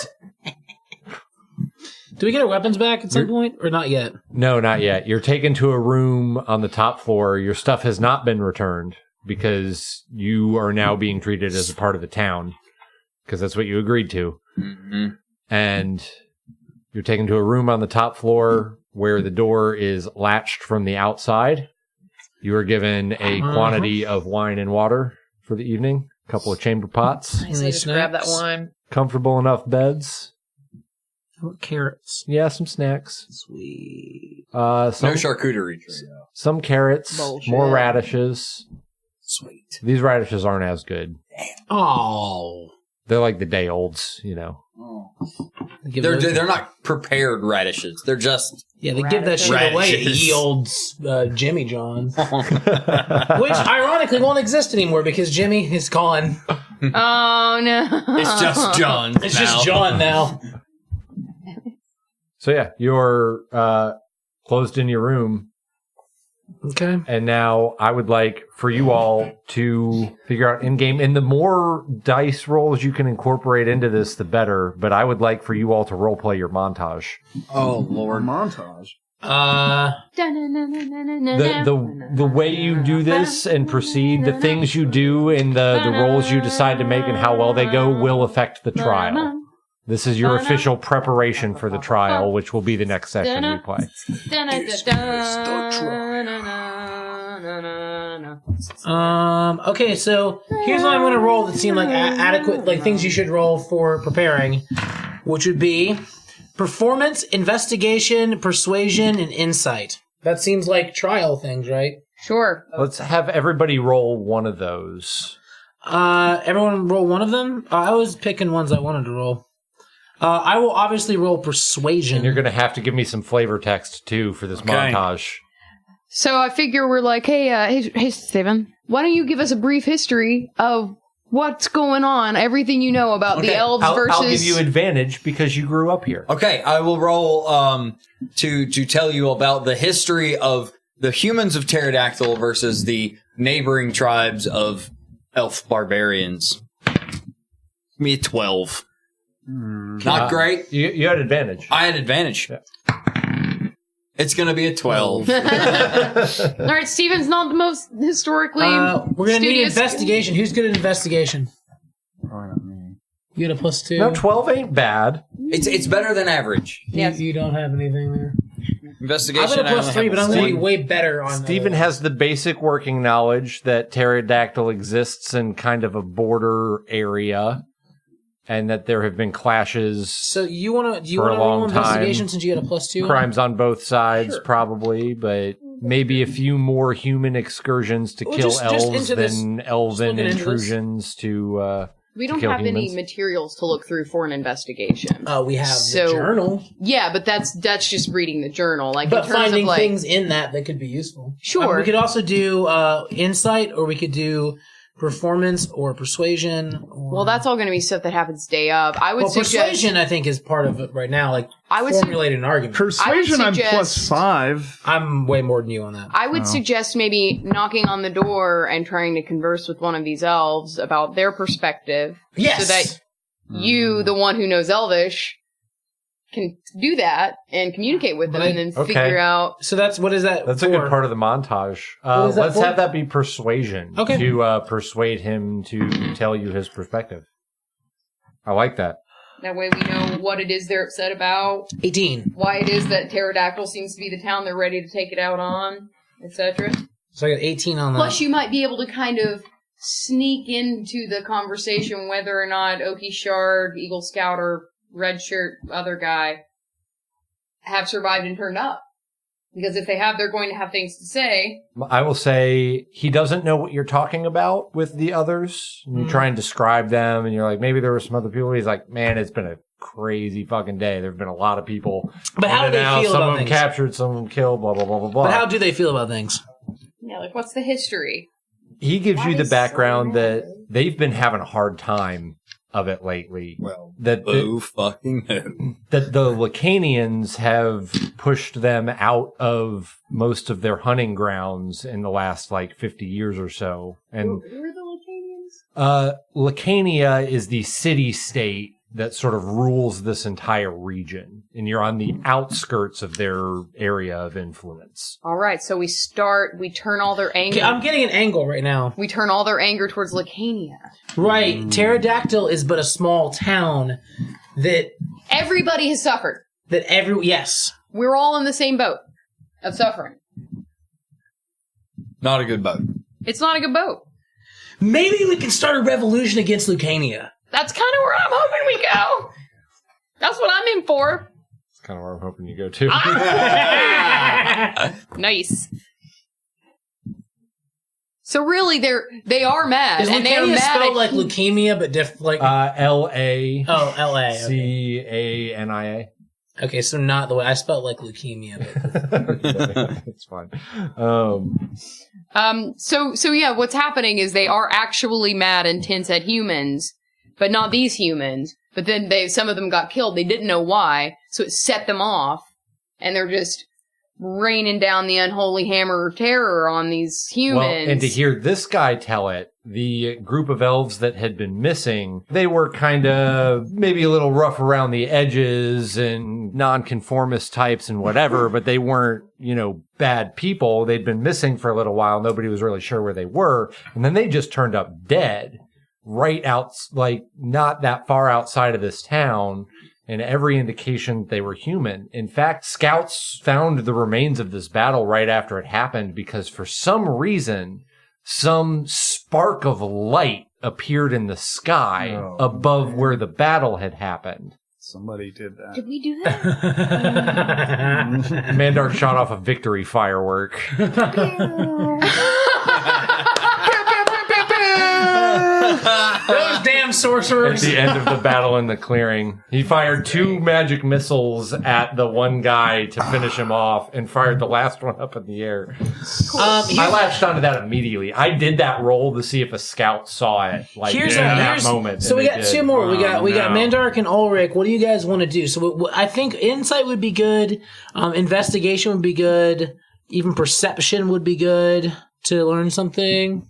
Do we get our weapons back at some point, or not yet? no, not yet. You're taken to a room on the top floor. Your stuff has not been returned because you are now being treated as a part of the town because that's what you agreed to. Mm-hmm. And you're taken to a room on the top floor where the door is latched from the outside. You are given a quantity of wine and water for the evening, a couple of chamber pots, Nicely just grab that wine. comfortable enough beds. How about carrots? Yeah, some snacks. Sweet. Some, No charcuterie tray. some carrots, Bullshit. more radishes. Sweet. These radishes aren't as good. Oh. They're like the day olds, you know. They're not prepared radishes. They're just Yeah, they give that shit away at Radishes. ye old Jimmy John's. Which ironically won't exist anymore because Jimmy is gone. Oh no! it's just John. It's just John now. So yeah, you're closed in your room. Okay. And now I would like for you all to figure out in-game. And the more dice rolls you can incorporate into this, the better. But I would like for you all to roleplay your montage. Oh, Lord. Montage. The way you do this and proceed, the things you do and the roles you decide to make and how well they go will affect the trial. This is your official preparation for the trial, which will be the next session we play. Okay, so here's what I'm going to roll that seem like adequate, like things you should roll for preparing, which would be performance, investigation, persuasion, and insight. That seems like trial things, right? Sure. Let's have everybody roll one of those. Everyone roll one of them? I was picking ones I wanted to roll. I will obviously roll persuasion. And you're going to have to give me some flavor text, too, for this montage. So I figure we're like, hey, Steven, why don't you give us a brief history of what's going on, everything you know about the elves versus... I'll give you advantage because you grew up here. Okay, I will roll to tell you about the history of the humans of Pterodactyl versus the neighboring tribes of elf barbarians. Give me a 12. Not great. You had advantage. I had advantage. Yeah. It's going to be a 12. All right, Steven's not the most historically we're going to need studious- investigation. Who's good at investigation? Probably not me. You get a +2. No, 12 ain't bad. It's better than average. Yes. You don't have anything there. Investigation. I'm at a +3, but I'm going to be way better on Steven has the basic working knowledge that pterodactyl exists in kind of a border area and that there have been clashes, So you want to? Do you for a want to roll long investigation time. since you had a +2? crimes on both sides, Sure. probably, but maybe a few more human excursions to Well, kill just elves into this- than elven looking into this. intrusions to We don't kill have any humans. materials to look through for an investigation. We have So- the journal, Yeah, but that's just reading the journal. Like, but in terms finding of like, things in that could be useful. Sure. We could also do insight, or we could do performance or persuasion. Or... well, that's all going to be stuff that happens day of. I would suggest persuasion, I think, is part of it right now. Like, I would formulate an argument. Persuasion, I'm suggest- +5. I'm way more than you on that. I would suggest maybe knocking on the door and trying to converse with one of these elves about their perspective. Yes. So that you, the one who knows Elvish, can do that and communicate with them Right. and then Okay. figure out. So what is that? That's for? a good part of the montage. What is that Let's for? have that be persuasion. Okay. To persuade him to tell you his perspective. I like that. That way we know what it is they're upset about, 18. why it is that Pterodactyl seems to be the town they're ready to take it out on, etc. So I got 18 on that. Plus, you might be able to kind of sneak into the conversation whether or not Oki Shard, Eagle Scout, or Red Shirt other guy have survived and turned up. Because if they have, they're going to have things to say. I will say he doesn't know what you're talking about with the others. And you try and describe them, and you're like, maybe there were some other people. He's like, man, it's been a crazy fucking day. There have been a lot of people. But how in do and they out. feel Some about of them things? captured, some of them killed, blah, blah, blah, blah, blah. But how do they feel about things? Yeah, like, what's the history? He gives you the is background so that they've been having a hard time of it lately. Well, That oh fucking no. that the Lacanians have pushed them out of most of their hunting grounds in the last 50 years or so. And Who are the Lacanians? Lacania is the city-state that sort of rules this entire region, and you're on the outskirts of their area of influence. All right, so we turn all their anger. Okay, I'm getting an angle right now. We turn all their anger towards Lacania. Right. Pterodactyl is but a small town that Everybody has suffered. yes. We're all in the same boat of suffering. Not a good boat. It's not a good boat. Maybe we can start a revolution against Lucania. That's kind of where I'm hoping we go. That's what I'm in for. That's kind of where I'm hoping you go to. Nice. So really, they are mad, Is and they are Lucania mad spelled at like leukemia, but like L-A-C-A-N-I-A. oh, L.A. Okay, so not the way I spelled like leukemia. But It's fine. So yeah, what's happening is they are actually mad and tense at humans, but not these humans. But then some of them got killed. They didn't know why, so it set them off, and they're just raining down the unholy hammer of terror on these humans. Well, and to hear this guy tell it, the group of elves that had been missing, they were kind of maybe a little rough around the edges and nonconformist types and whatever, but they weren't, bad people. They'd been missing for a little while. Nobody was really sure where they were. And then they just turned up dead right out, like not that far outside of this town. And every indication they were human. In fact, scouts found the remains of this battle right after it happened because for some reason, some spark of light appeared in the sky above where the battle had happened. Somebody did that. Did we do that? Mandark shot off a victory firework. Those damn At sorcerers. the end of the battle in the clearing, he fired 2 magic missiles at the one guy to finish him off and fired the last one up in the air. I latched onto that immediately. I did that roll to see if a scout saw it in that moment. So we got 2 more. We got no. Mandark and Ulrich. What do you guys want to do? So I think insight would be good. Investigation would be good. Even perception would be good to learn something.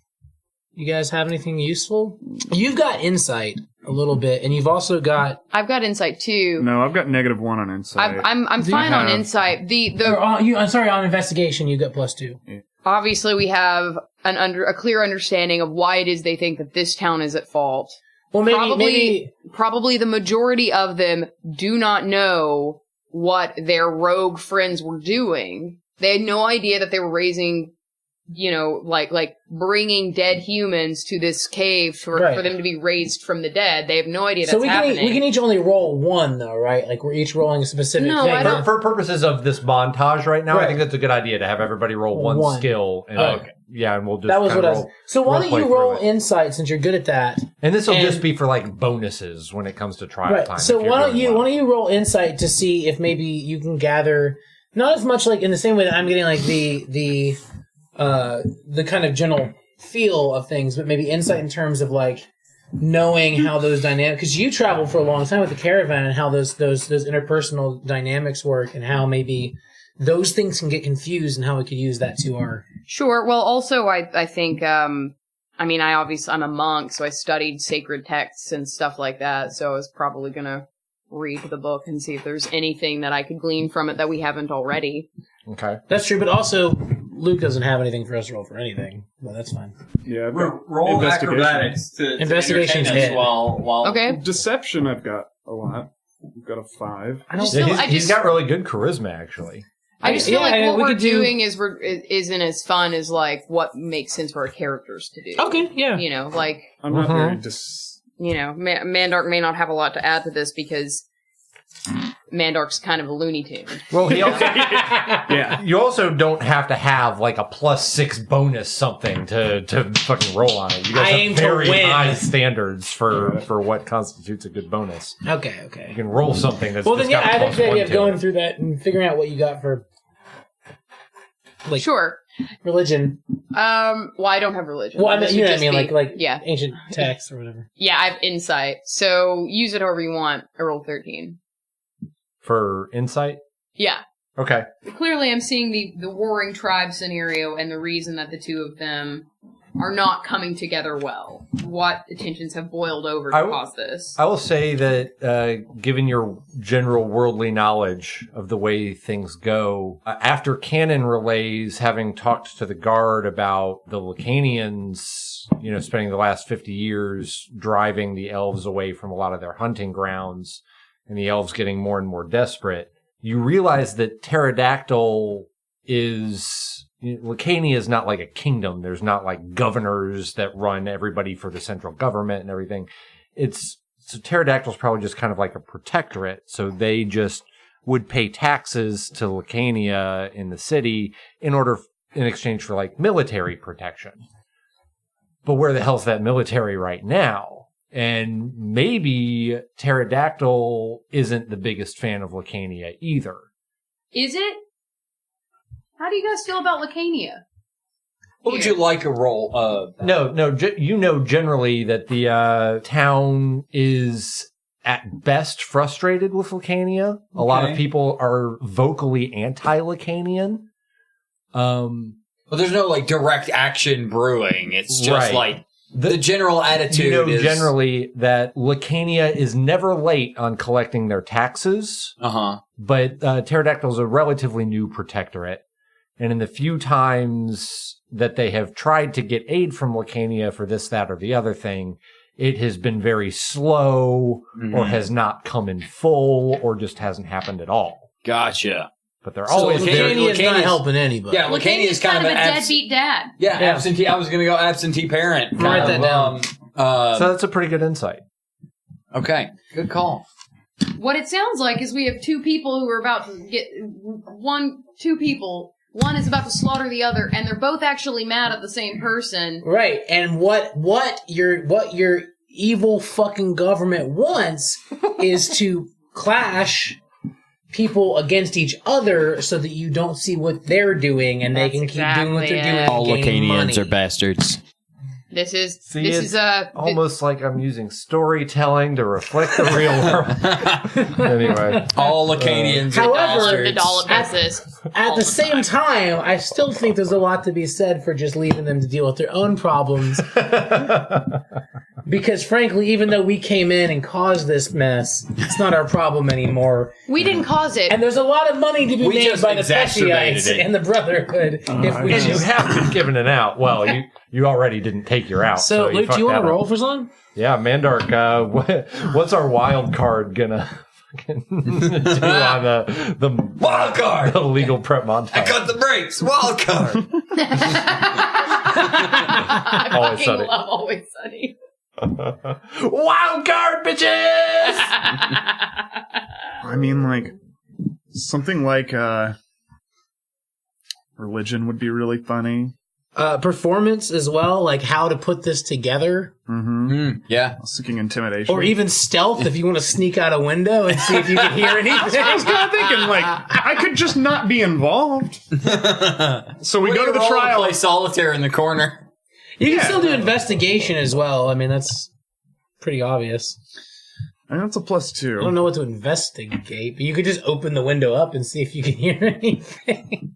You guys have anything useful? You've got insight a little bit, and you've also got. I've got insight too. No, I've got -1 on insight. I'm fine on insight. I'm sorry, on investigation you got +2. Obviously, we have a clear understanding of why it is they think that this town is at fault. Well, maybe Probably the majority of them do not know what their rogue friends were doing. They had no idea that they were raising, like bringing dead humans to this cave for them to be raised from the dead. They have no idea that's happening. We can each only roll 1, though, right? Like, we're each rolling a specific thing. I don't. For purposes of this montage right now, I think that's a good idea to have everybody roll one skill. And and we'll just that was what I was. So why don't you roll it. insight since you're good at that? And this will just be for bonuses when it comes to trial time. So why don't you roll insight to see if maybe you can gather not as much in the same way that I'm getting the kind of general feel of things, but maybe insight in terms of knowing how those dynamics, because you traveled for a long time with the caravan and how those interpersonal dynamics work and how maybe those things can get confused and how we could use that to our. Sure. Well, also I think, I'm a monk, so I studied sacred texts and stuff like that. So I was probably going to read the book and see if there's anything that I could glean from it that we haven't already. Okay. That's true, but also Luke doesn't have anything for us to roll for anything. But that's fine. Yeah, roll acrobatics to Investigation's entertain us hit. while Okay. Deception, I've got a lot. I've got a 5. He's got really good charisma, actually. I just feel what we we're could do- doing isn't as fun as what makes sense for our characters to do. Okay, yeah. I'm not very Mandark may not have a lot to add to this because Mandark's kind of a Looney Tune. Well, he also, you also don't have to have a +6 bonus something to fucking roll on it. You guys aim have to very win. high standards for what constitutes a good bonus. Okay. You can roll something that's Well, just then, got I a think the +1 idea of to going it. through that and figuring out what you got for Sure. religion. Well, I don't have religion. Well, This you know would what I mean, just be- like ancient texts or whatever. Yeah, I have insight. So use it however you want. I rolled 13. For insight? Yeah. Okay. Clearly, I'm seeing the warring tribe scenario and the reason that the two of them are not coming together well. What tensions have boiled over to cause this? I will say that, given your general worldly knowledge of the way things go, after canon relays having talked to the guard about the Lacanians, spending the last 50 years driving the elves away from a lot of their hunting grounds, and the elves getting more and more desperate, you realize that Pterodactyl Lacania is not like a kingdom. There's not governors that run everybody for the central government and everything. So Pterodactyl's probably just kind of like a protectorate. So they just would pay taxes to Lacania in the city in exchange for military protection. But where the hell's that military right now? And maybe Pterodactyl isn't the biggest fan of Lacania either. Is it? How do you guys feel about Lacania? What would you like a roll? No, generally that the town is at best frustrated with Lacania. A lot of people are vocally anti-Lacanian. But there's no like direct action brewing. It's just like the general attitude is generally that Lacania is never late on collecting their taxes. But Pterodactyl's a relatively new protectorate. And in the few times that they have tried to get aid from Lacania for this, that, or the other thing, it has been very slow or has not come in full or just hasn't happened at all. Gotcha. But they're always Lacania's not helping anybody. Yeah, Lacania is kind of a deadbeat dad. Yeah, absentee. I was going to go absentee parent. Write that down. So that's a pretty good insight. Okay, good call. What it sounds like is we have two people who are about to get two people. One is about to slaughter the other, and they're both actually mad at the same person. Right, and what your evil fucking government wants is to clash people against each other so that you don't see what they're doing, and they can keep doing what they're doing. All Lacanians are bastards. This is almost like I'm using storytelling to reflect the real world. Anyway, all Lacanians. However, at at the same time, I still think there's a lot to be said for just leaving them to deal with their own problems. Because frankly, even though we came in and caused this mess, it's not our problem anymore. We didn't cause it. And there's a lot of money to be made by the Pesciites and the Brotherhood. If we you have been giving it out. Well, you already didn't take your out. So Luke, do you want to roll for something? Yeah, Mandark, what's our wild card gonna do on the wild card? The legal prep montage. I cut the brakes. Wild card. Always Sunny. Love Always Sunny. Wild card, bitches! I mean, like, something like religion would be really funny. Performance as well, like how to put this together. Yeah. I was thinking intimidation. Or even stealth if you want to sneak out a window and see if you can hear anything. I was kind of thinking, like, I could just not be involved. So we go to the trial. Play solitaire in the corner. You can still do investigation as well. I mean, that's pretty obvious. I mean, that's a +2. I don't know what to investigate, but you could just open the window up and see if you can hear anything.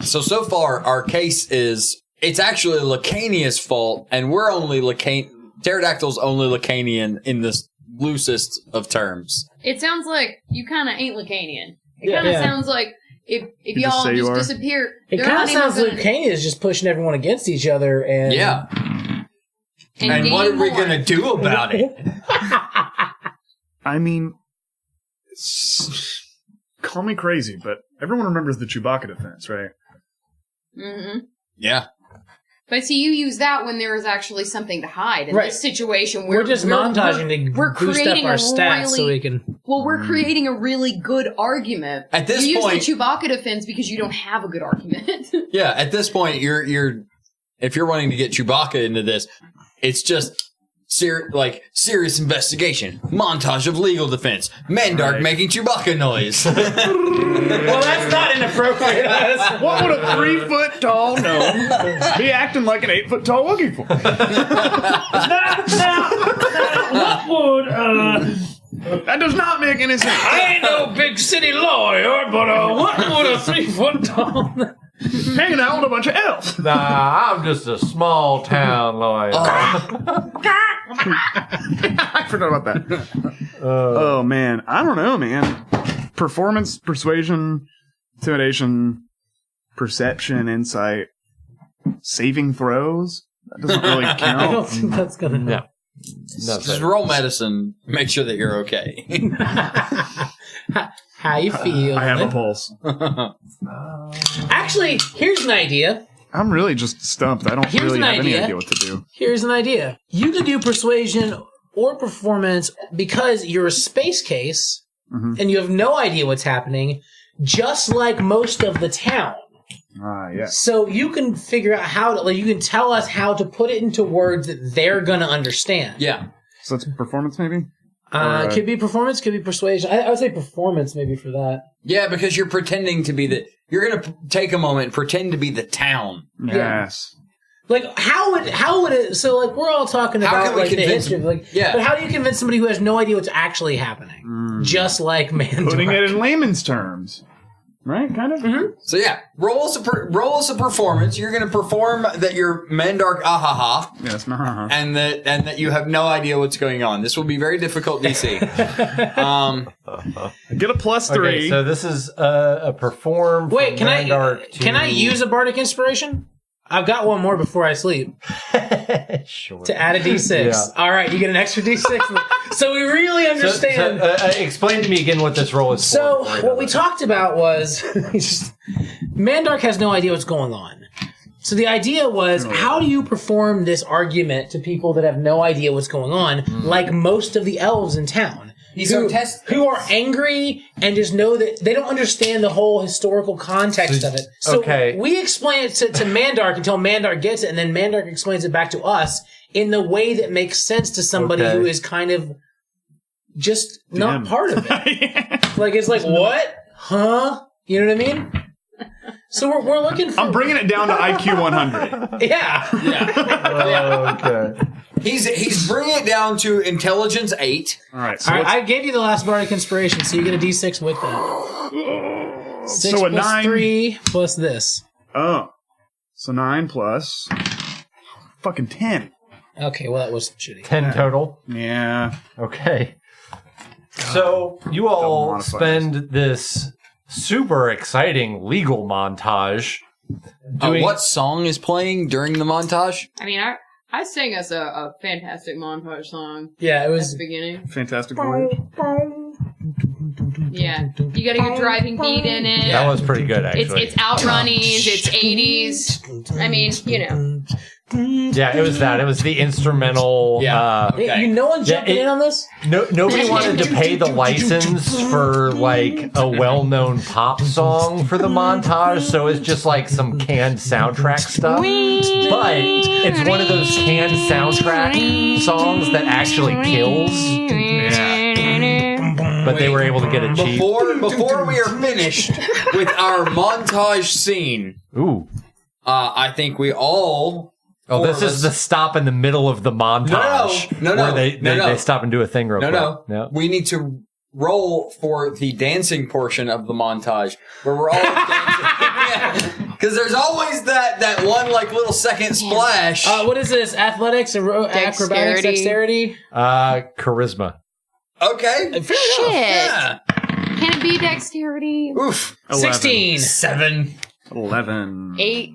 So far, our case is, it's actually Lacania's fault, and we're only Pterodactyl's only Lacanian in the loosest of terms. It sounds like you kind of ain't Lacanian. It kind of sounds like if y'all just disappear. It kind of sounds like Lacania is just pushing everyone against each other. And yeah. And what are we going to do about it? I mean, call me crazy, but everyone remembers the Chewbacca defense, right? Mm-hmm. Yeah. But see, you use that when there is actually something to hide. In this situation, we're just montaging to boost up our stats so we can... Well, we're creating a really good argument. At this point... You use the Chewbacca defense because you don't have a good argument. Yeah, at this point, if you're wanting to get Chewbacca into this, it's just... serious investigation. Montage of legal defense. Mandark making Chewbacca noise. Well, that's not inappropriate. What would a 3-foot-tall gnome be acting like an 8-foot-tall Wookiee for? What would... that does not make any sense. I ain't no big city lawyer, but what would a 3-foot-tall... hanging out with a bunch of elves? Nah, I'm just a small town lawyer. I forgot about that. Oh, man. I don't know, man. Performance, persuasion, intimidation, perception, insight, saving throws? That doesn't really count. I don't think that's going to help. No. Just roll medicine. Make sure that you're okay. How you feel? I have a pulse. Actually, here's an idea. I'm really just stumped. I don't really have any idea what to do. Here's an idea. You could do persuasion or performance because you're a space case and you have no idea what's happening, just like most of the town. Yeah. So you can figure out how to, you can tell us how to put it into words that they're going to understand. Yeah. So it's performance, maybe? Could be performance, could be persuasion. I would say performance maybe for that. Yeah, because you're pretending to be you're going to take a moment and pretend to be the town. Yes. Like, how would it, so like, we're all talking How about can we like the convince history, like, Yeah. but how do you convince somebody who has no idea what's actually happening? Just like Mandark. Putting it in layman's terms. Right? Kind of? Mm-hmm. So yeah, roll us a performance. You're going to perform that you're Mandark ahaha, Yes. and that you have no idea what's going on. This will be very difficult DC. Get a +3. Okay, so this is a perform. Wait, from can Mandark I use a bardic inspiration? I've got one more before I sleep Sure. to add a d6. Yeah. All right, you get an extra d6. So we really understand. Explain to me again what this role is So for. what we talked about was Mandark has no idea what's going on. So the idea was, how do you perform this argument to people that have no idea what's going on, like most of the elves in town? Who are angry and just know that they don't understand the whole historical context of it. So we explain it to Mandark until Mandark gets it, and then Mandark explains it back to us in the way that makes sense to somebody who is kind of just not part of it. Like, it's like, what? Huh? You know what I mean? So we're looking for... I'm bringing it down to IQ 100. Yeah. Okay. He's bringing it down to intelligence 8. All right. All right, I gave you the last bardic inspiration, so you get a d6 with that. 6 So a plus 9. 3 plus this. Oh. So 9 plus... Fucking 10. Okay, well, that was shitty. 10 total. Yeah. Okay. So you all modifiers. spend this super exciting legal montage. What song is playing during the montage? I mean, I sang us a fantastic montage song Yeah, it at was... the beginning. Fantastic Voyage. Yeah, you got a good driving beat in it. That was pretty good, actually. It's outrunnies, it's 80s. I mean, you know. Yeah, it was that. It was the instrumental. Yeah. Hey, no one jumping in on this? Nobody wanted to pay the license for like a well-known pop song for the montage, so it's just like some canned soundtrack stuff. But it's one of those canned soundtrack songs that actually kills. But they were able to get it cheap. Before we are finished with our montage scene, Ooh. I think we all. Oh, this is the stop in the middle of the montage. No. Where they stop and do a thing real quick. No. We need to roll for the dancing portion of the montage where we're all dancing. Because there's always that one like little second splash. What is this? Athletics, acrobatics, dexterity? Charisma. Okay. Fair Shit. Yeah. Can it be dexterity? Oof. 16. 7. 11. 8.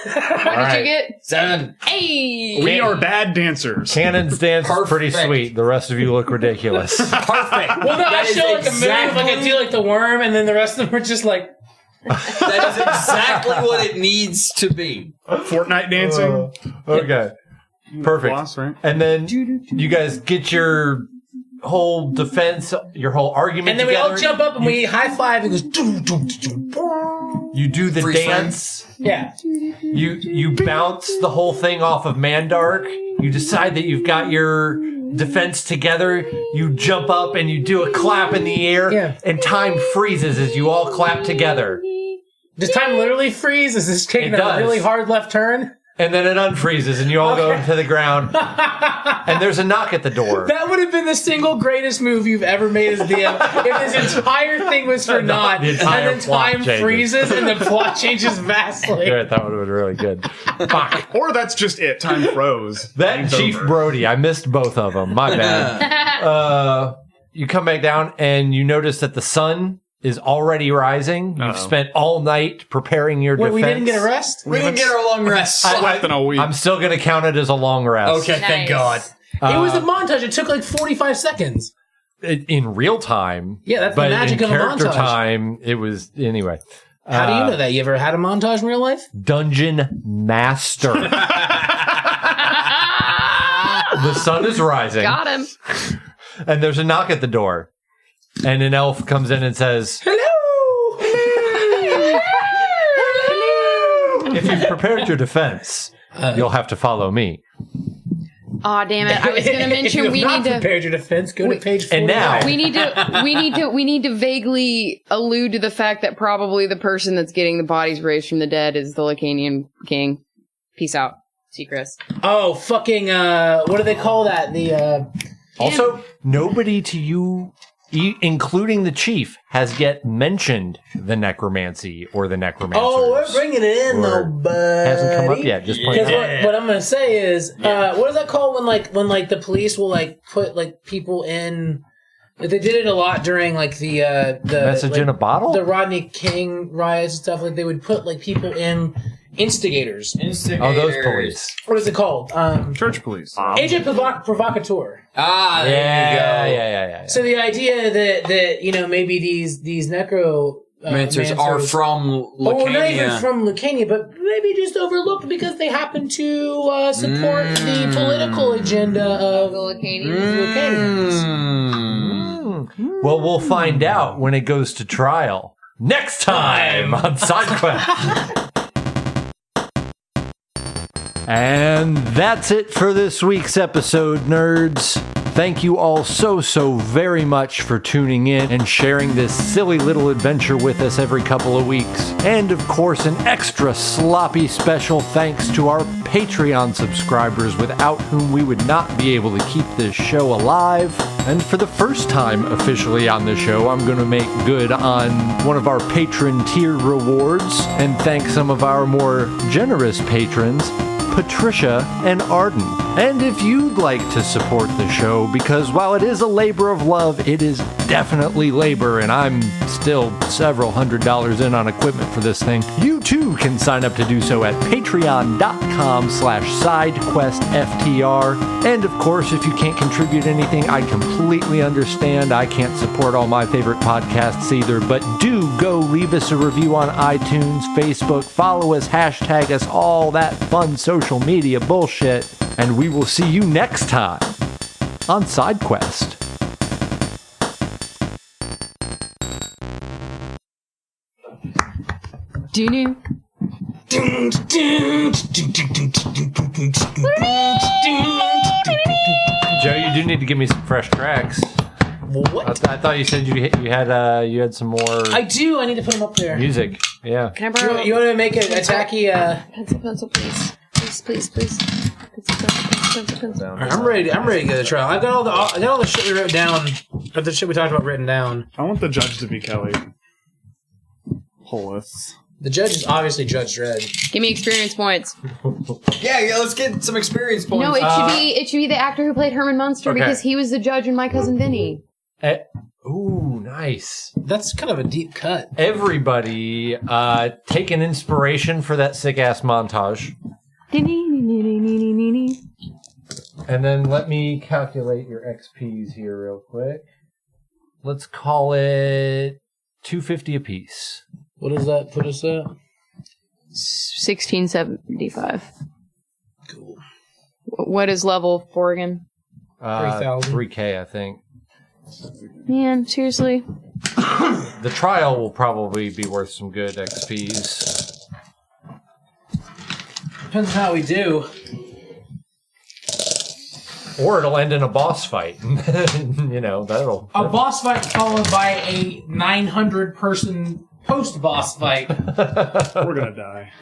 What did you get? 7. Hey! We are bad dancers. Cannon's dance is pretty Perfect. sweet. The rest of you look ridiculous. Perfect. Well, no, I show like a move, like I do like the worm, and then the rest of them are just like... That is exactly what it needs to be. Fortnite dancing. Okay. Perfect. Floss, right? And then you guys get your whole defense, your whole argument And then we together. all jump up and we high five. It goes... doo, doo, doo, doo. You do the Freeze frame. dance. Yeah. You bounce the whole thing off of Mandark. You decide that you've got your defense together. You jump up and you do a clap in the air. Yeah. And time freezes as you all clap together. Does time literally freeze? Is this taking It a does. really hard left turn? And then it unfreezes and you all go into the ground. And there's a knock at the door. That would have been the single greatest move you've ever made as DM. If this entire thing was for naught, the and entire then plot time changes. freezes and the plot changes vastly. That would have been really good. Fuck. Or that's just it. Time froze. That Game's Chief over. Brody, I missed both of them. My bad. You come back down and you notice that the sun is already rising. You've spent all night preparing your Wait, defense. we didn't get a rest? We didn't get our long rest. Slept in a week. I'm still going to count it as a long rest. Okay, thank God. It was a montage. It took like 45 seconds. In real time. Yeah, that's the but magic in of a character montage. time, it was anyway. How do you know that? You ever had a montage in real life? Dungeon Master. The sun is rising. Got him. And there's a knock at the door. And an elf comes in and says, Hello! if you've prepared your defense, you'll have to follow me. Aw, damn it. I was going to If you mention have we not need to... prepared your defense, go to page 49. And now- We need to vaguely allude to the fact that probably the person that's getting the bodies raised from the dead is the Lacanian king. Peace out. Seacrest. Oh, fucking, what do they call that? Also, nobody to you, including the chief, has yet mentioned the necromancy or the necromancers. Oh, we're bringing it in, though, but hasn't come up yet. Just because what I'm gonna say is, what is that called when the police will put people in? They did it a lot during the message in a bottle, the Rodney King riots and stuff. They would put people in instigators. Oh, those police. What is it called? Church police. Agent Provocateur. Ah, there you go. Yeah. So the idea that maybe these necromancers are from Lucania. Or not even from Lucania, but maybe just overlooked because they happen to support the political agenda of The Lucanians. Well, we'll find out when it goes to trial next time on SideQuest. And that's it for this week's episode, nerds. Thank you all so very much for tuning in and sharing this silly little adventure with us every couple of weeks. And of course, an extra sloppy special thanks to our Patreon subscribers, without whom we would not be able to keep this show alive. And for the first time officially on the show, I'm going to make good on one of our patron tier rewards and thank some of our more generous patrons, Patricia and Arden. And if you'd like to support the show, because while it is a labor of love, it is definitely labor, and I'm still several $100s in on equipment for this thing, you too can sign up to do so at patreon.com/sidequestftr. And of course, if you can't contribute anything, I completely understand. I can't support all my favorite podcasts either, but do go leave us a review on iTunes, Facebook, follow us, hashtag us, all that fun social media bullshit. And we will see you next time on SideQuest. Do-do. Joe, you do need to give me some fresh tracks. What? I thought you said you had some more. I do. I need to put them up there. Music. Yeah. Can I borrow You want to make a tacky? pencil, please? Please. Pencil. I'm ready to go to trial. I got all the shit we wrote down. Or the shit we talked about written down. I want the judge to be Kelly. Whole lists. The judge is obviously Judge Dredd. Give me experience points. Yeah, let's get some experience points. No, it should be the actor who played Herman Munster because he was the judge in My Cousin Vinny. Ooh, nice. That's kind of a deep cut. Everybody, take an inspiration for that sick-ass montage. And then let me calculate your XPs here real quick. Let's call it $250 apiece. What does that put us at? 1675. Cool. What is level 4 again? 3,000. 3K, I think. Man, seriously. The trial will probably be worth some good XPs. Depends on how we do. Or it'll end in a boss fight. That'll... A boss fight followed by a 900-person post-boss fight. We're gonna die.